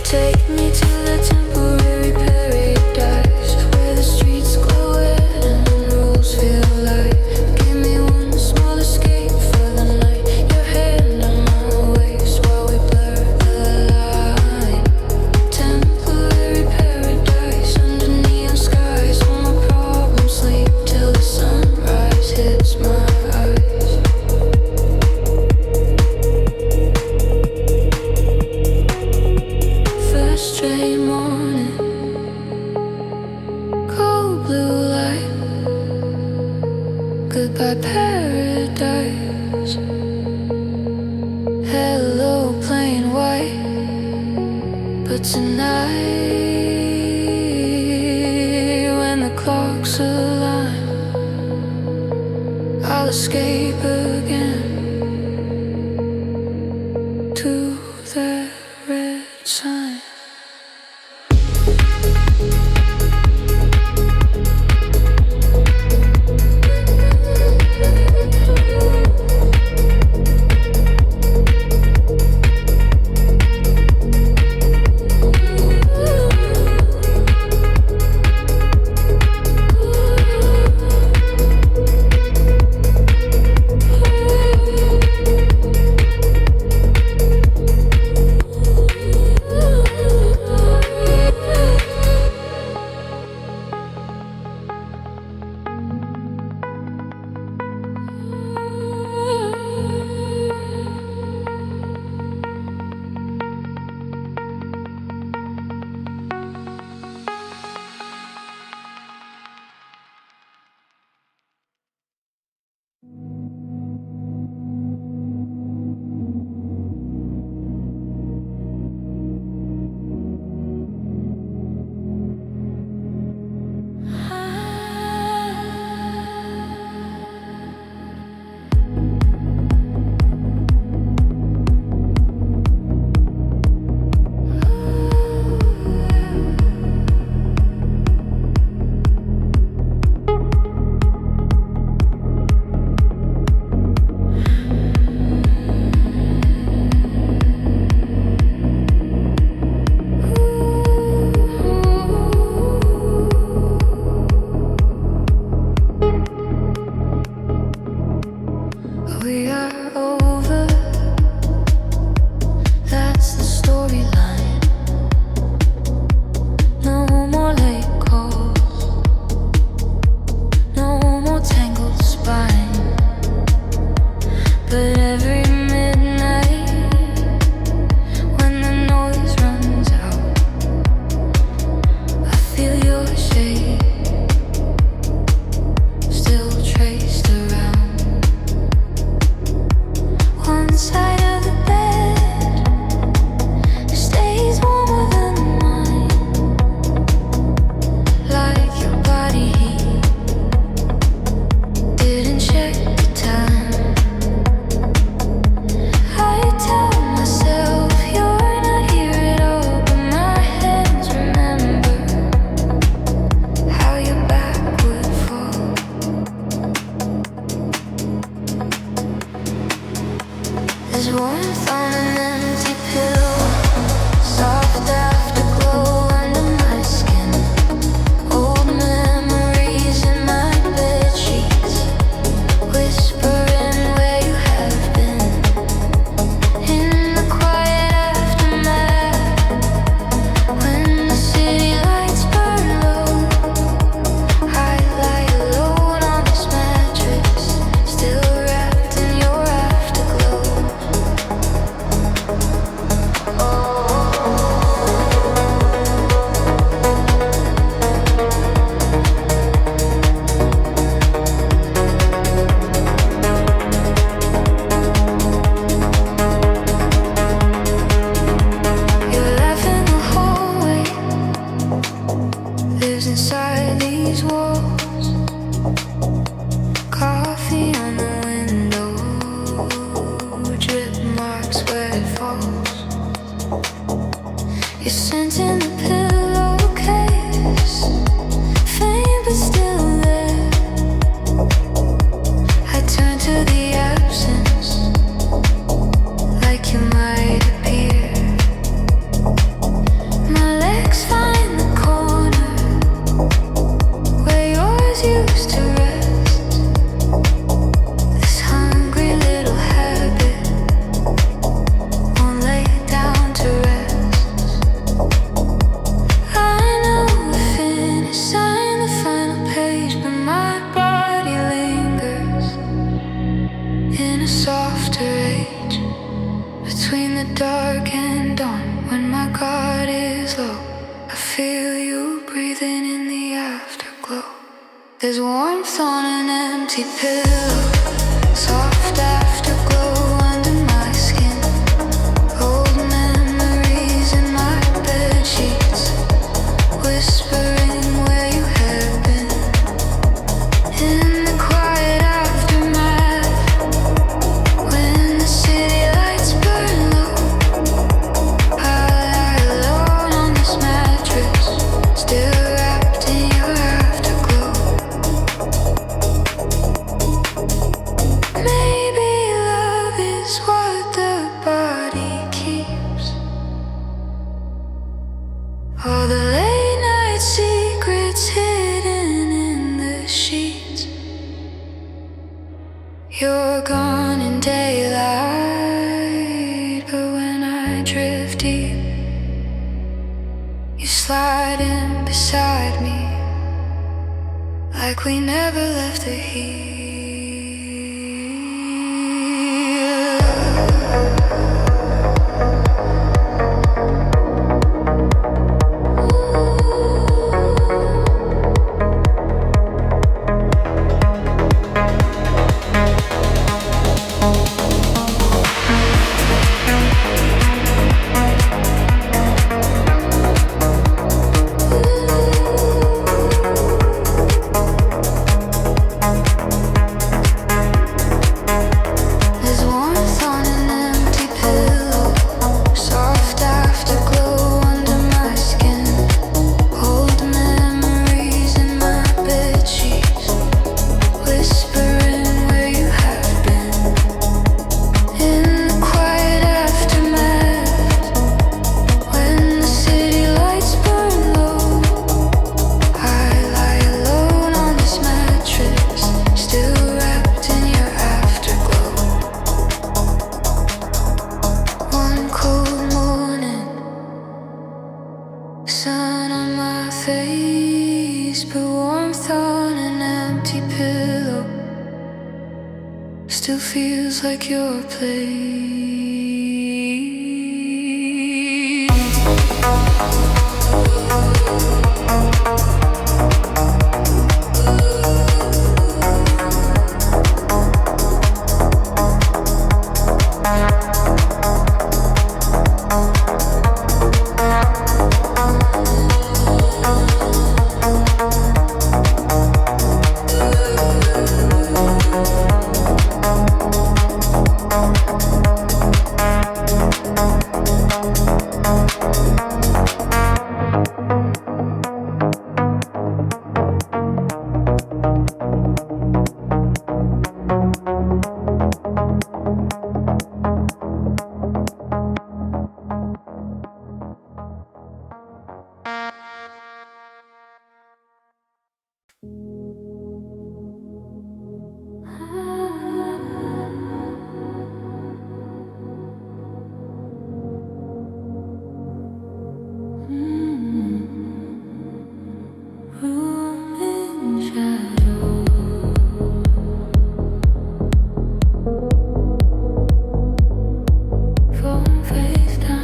take me to the temporary paradise where the streets glow red and the rules feel light. Give me one small escape for the night. Your hand on my waist while we blur the line. Temporary paradise under neon skies. All my problems sleep till the sunrise hits my eyes. First train morning, cold blue light. Goodbye paradise. Hello plain white. But tonight, when the clocks align, I'll escape again to that red sign. lives inside these walls. Coffee on the window, drip marks where it falls. You're scent in the pillowcase, faint but still there. I turn to the absence, like you might appear. My legs find the corner where yours used to rest. This hungry little habit won't lay down to rest. I know the finish, sign the final page, but my body lingers in a softer age. Between the dark and dawn, when my guard is low, I feel you breathing in the afterglow. There's warmth on an empty pillow, soft afterglow under my skin. Old memories in my bed sheets, whispering where you have been. In the quiet aftermath, when the city lights burn low, I lie alone on this mattress, still wrapped in your afterglow. Maybe love is what the body keeps. All the late night secrets hidden in the sheets. You're gone in daylight, but when I drift deep, you slide in beside me, like we never left the heat. There's warmth on an empty pillow, soft afterglow under my skin. Old memories in my bed sheets, whispering where you have been. In the quiet aftermath, when the city lights burn low, I lie alone on this mattress, still wrapped in your afterglow. One cold morning, sun on my face, but warmth on an empty pillow still feels like your place. Room in shadow, phone face down.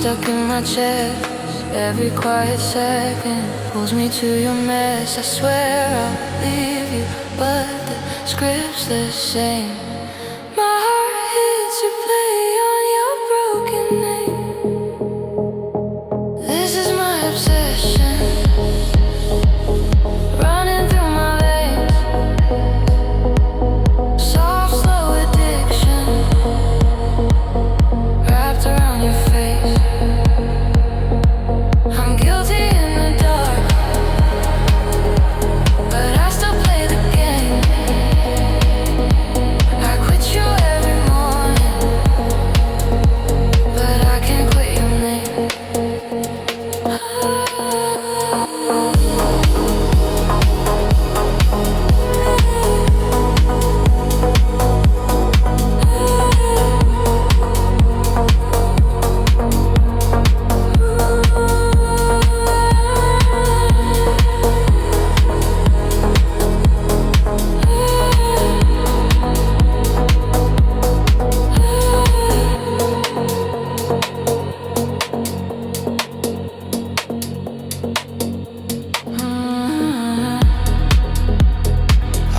stuck in my chest. Every quiet second pulls me to your mess. I swear I'll leave you, but the script's the same. My heart hits replay on your broken name. This is my obsession, running through my veins. Soft, slow addiction, wrapped around your face. I'm guilty in the dark, but I still play the game. I quit you every morning, but I can't quit your name.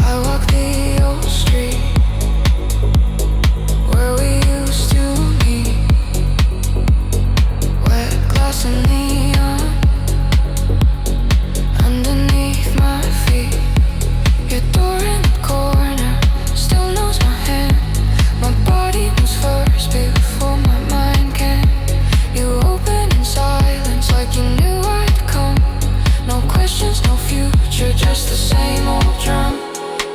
I walk the old street where we used to meet. Wet glass and neon underneath my feet. Your door in the corner still knows my hand. My body moves first before my mind can. You open in silence like you knew I'd come. No questions, no future, just the same old drum.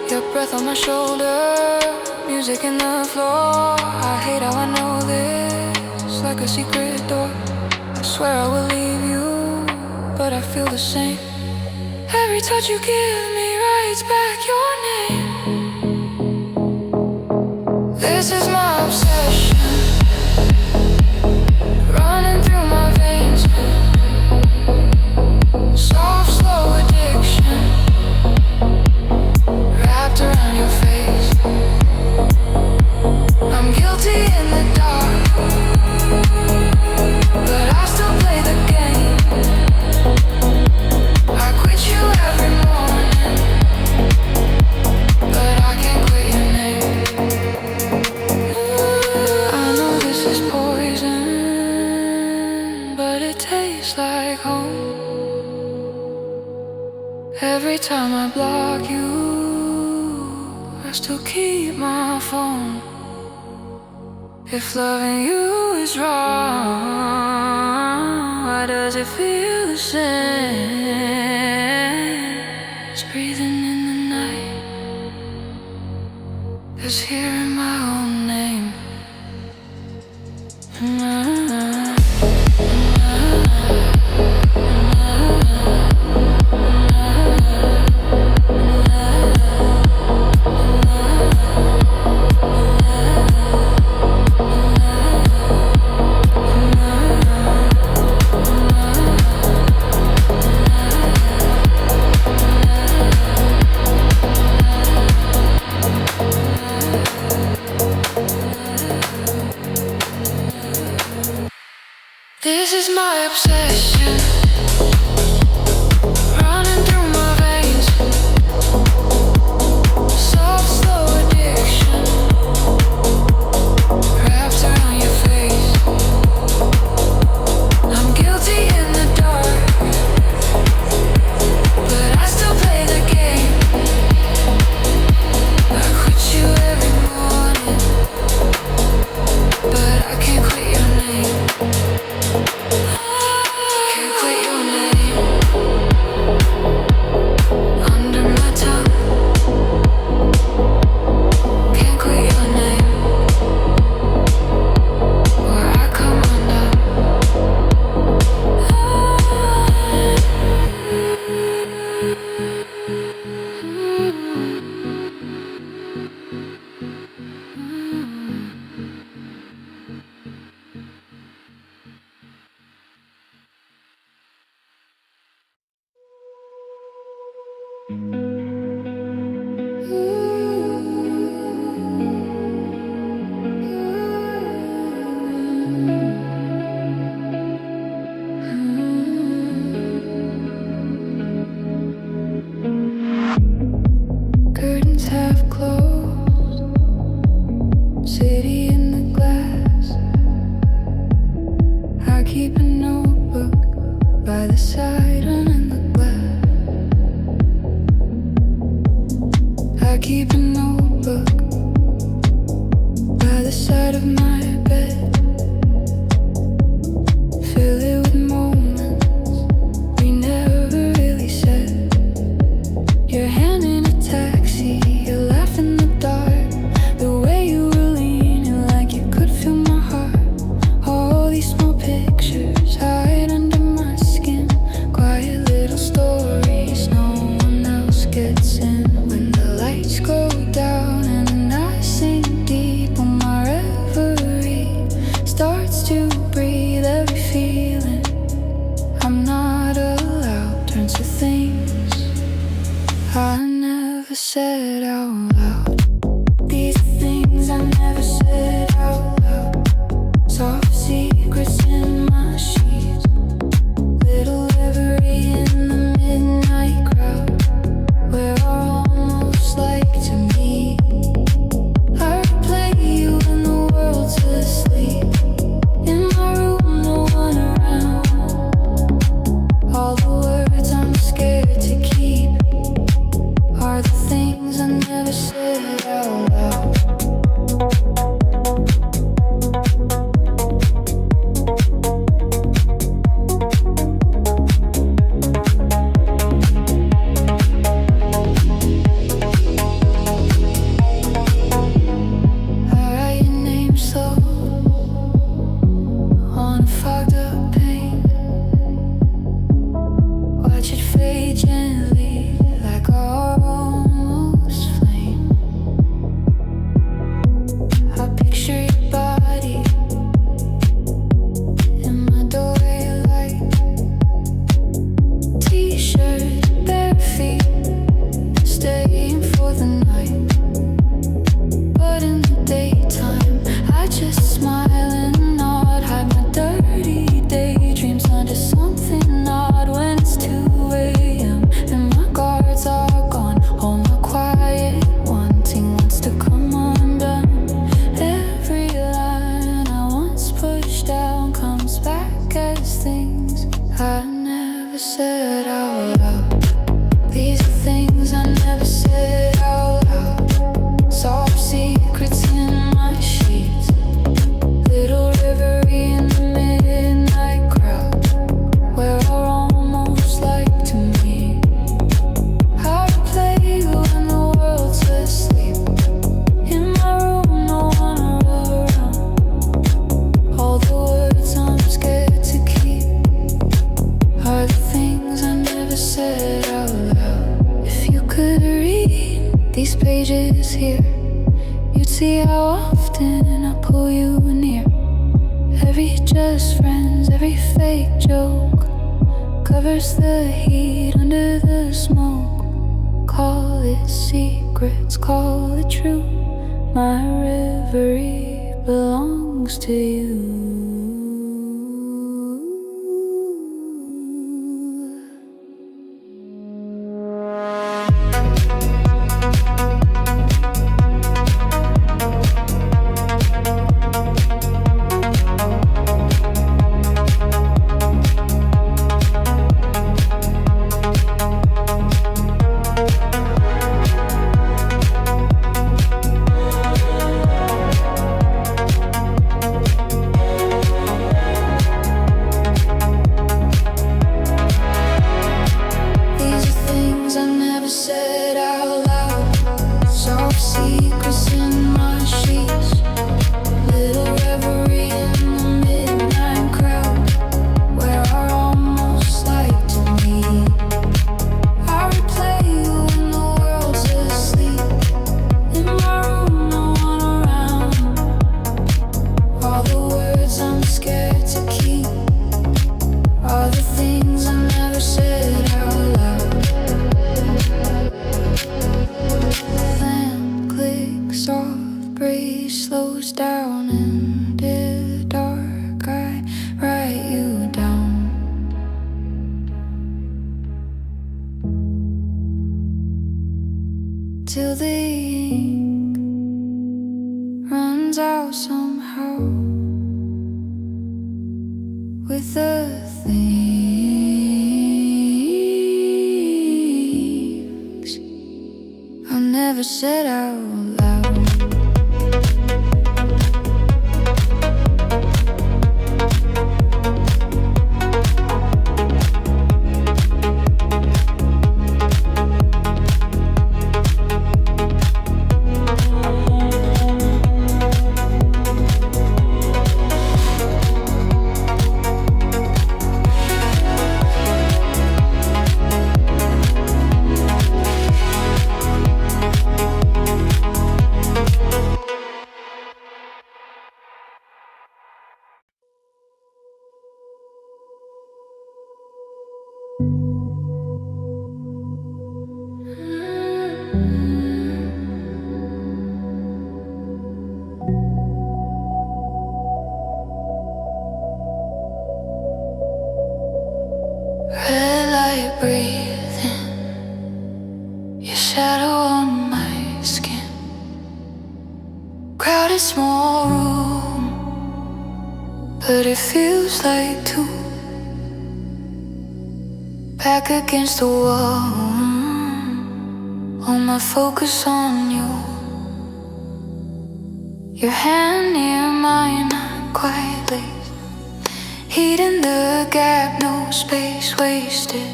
Your breath on my shoulder, music in the floor. I hate how I know this, like a secret door. I swear I will leave you, but I feel the same. Every touch you give me writes back your name. This is my obsession, running through my veins. Soft, slow addiction, wrapped around your face. I'm guilty in the dark, but I still play the game. I quit you every morning, but I can't quit your name. I know this is poison, but it tastes like home. Every time I block you, I still keep my phone. If loving you is wrong, why does it feel the same as breathing in the night, as hearing my own name? This is my obsession, running through my veins. Soft, slow addiction, wrapped around your face. I'm guilty in the dark, but I still play the game. I quit you every morning, but I can't quit your name. Can't quit your name. Under my tongue. Can't quit your name. Where I come undone. curtains have closed. City in the glass. I keep a notebook by the side and in the glass. I keep a notebook by the side of my bed. Fill it with moments we never really said. Your hand in a taxi, you laugh in the dark. The way you were leaning like you could feel my heart. All these small pictures hide under my skin. Quiet little stories no one else gets in. When the lights go down and the night sink deep on my reverie starts to breathe, every feeling I'm not allowed turns to things I never said out loud. These are things I never said out loud. Soft secrets in my sheets. Little reverie in the midnight crowd. We're almost like to meet. I replay you when the world's asleep. In my room, no one around. All the words I'm scared to keep are the things I never said out loud. I write your name slow on a fogged up pane. Watch it fade gently like our almost flame. I picture your body in my doorway light. T-shirt, bare feet, staying for the night. But in the daytime, I just smile and nod. Hide my dirty daydreams under something odd. When it's 2 a.m. and my guards are gone, all my quiet wanting wants to come undone. Every line I once pushed down comes back as things I never said out loud. These are things I never said out loud. Soft secrets in my sheets. Little reverie in the midnight crowd. We're almost like to meet. I replay you when the world's asleep. In my room, no one around. All the words I'm scared to keep are the things I never said out loud. If you could read these pages here, you'd see how often I pull you near. Every just friends, every fake joke covers the heat under the smoke. Call it secrets, call it true. My reverie belongs to you. till till the ink runs out somehow. With the things I never said out loud. Red light breathing, your shadow on my skin. Crowded small room, but it feels like two. Back against the wall, all my focus on you. Your hand near mine, not quietly. Heat in the gap, no space wasted.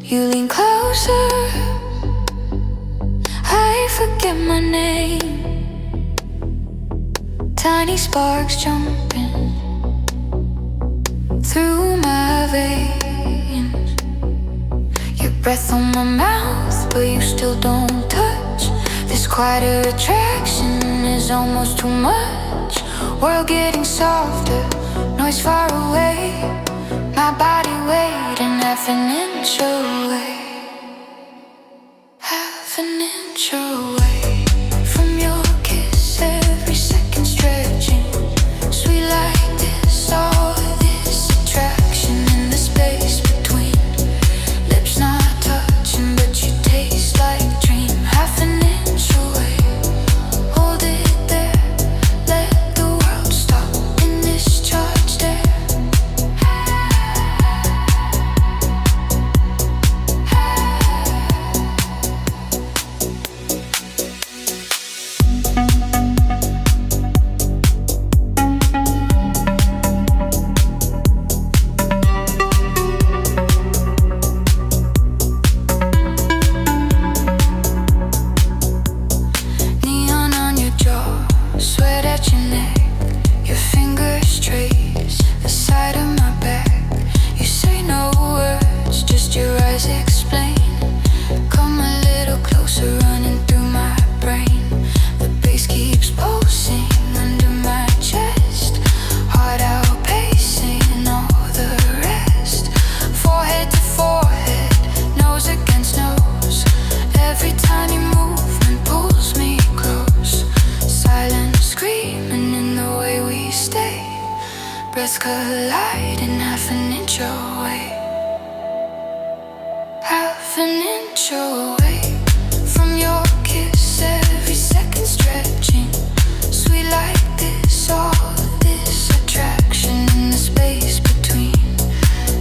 You lean closer, I forget my name. Tiny sparks jumping through my veins. Your breath on my mouth, but you still don't touch. This quiet attraction is almost too much. World getting softer, noise far away. My body waiting half an inch away. Half an inch away from your kiss, every second stretching. Sweet like this, all this attraction in the space between. Lips not touching, but you taste like dream. Half an inch away, hold it there. Let the world stop in this charge there. Neon on your jaw, sweat at your neck. Your fingers trace the side of my back. You say no words, just your eyes explain. Come a little closer, running through my brain. The bass keeps pulsing under my chest. Heart outpacing all the rest. Forehead to forehead, nose against nose. Every tiny movement pulls me close. Silent screaming in the way we stay. Breaths colliding half an inch away. Half an inch away from your kiss, every second stretching. Sweet like this, all this attraction in the space between.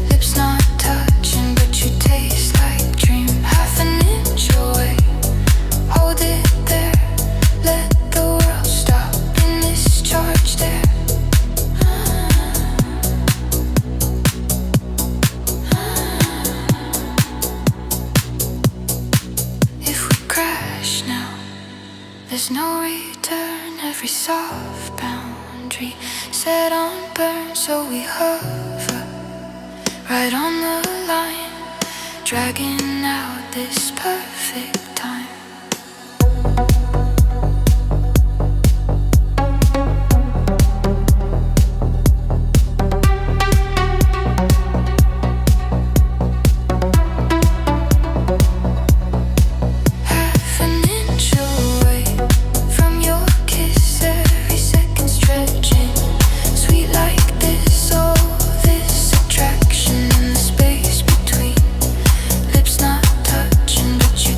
Lips not touching, but you taste like dream. Half an inch away, hold it there. Let the world stop in this charge there. If we crash now, there's no return. Every soft boundary set on burn, so we hover right on the line, dragging out this perfect time. Half an inch away from your kiss, every second stretching. Sweet like this, all this attraction in the space between. Lips not touching, but you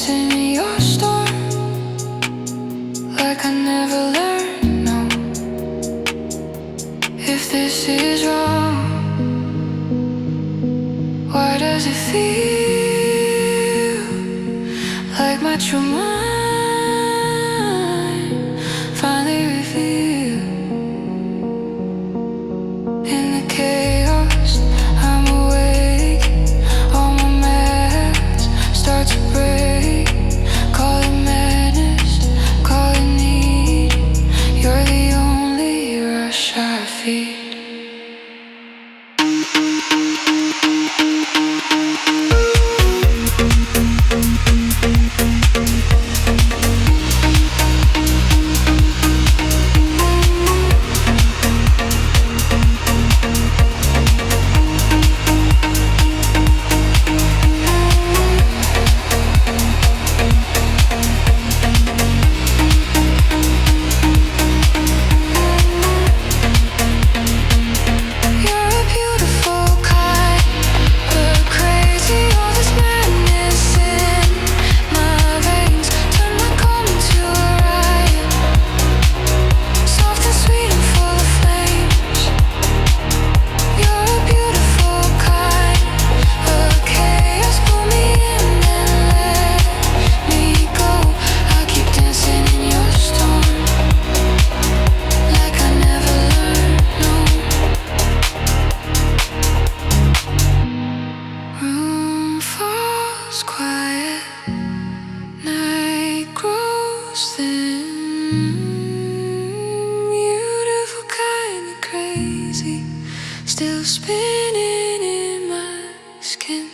dancing in your storm, like I never learned. No, if this is wrong, why does it feel like my true mind finally revealed? In the chaos, I'm awake. All my masks start to break. Call it madness, call it need. You're the only rush I feel. Still spinning in my skin.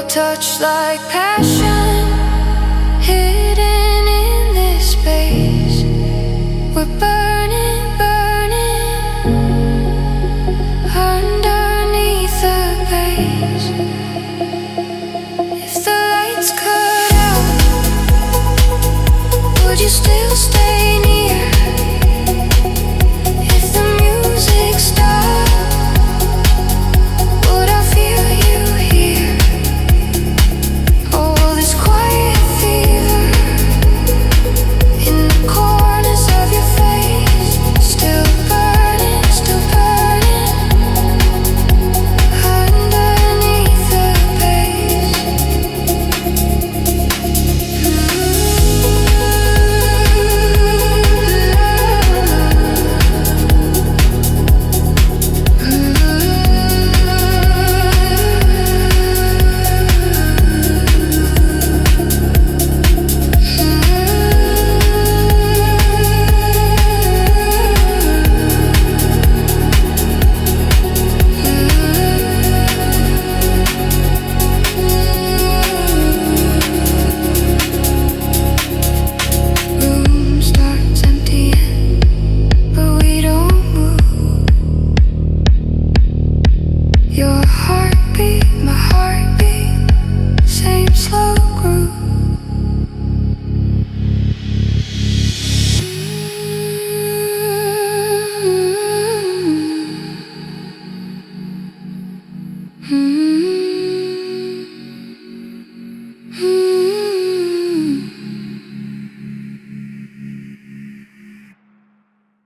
touch like passion, hidden in this space. We're burning, burning underneath the base. If the lights cut out, would you still stay near? If the music stopped, would I feel you here? Oh, this quiet fever in the corners of your face, still burning underneath the base. Room starts emptying, but we don't move. Your heartbeat, my heartbeat, same slow groove. Mm-hmm.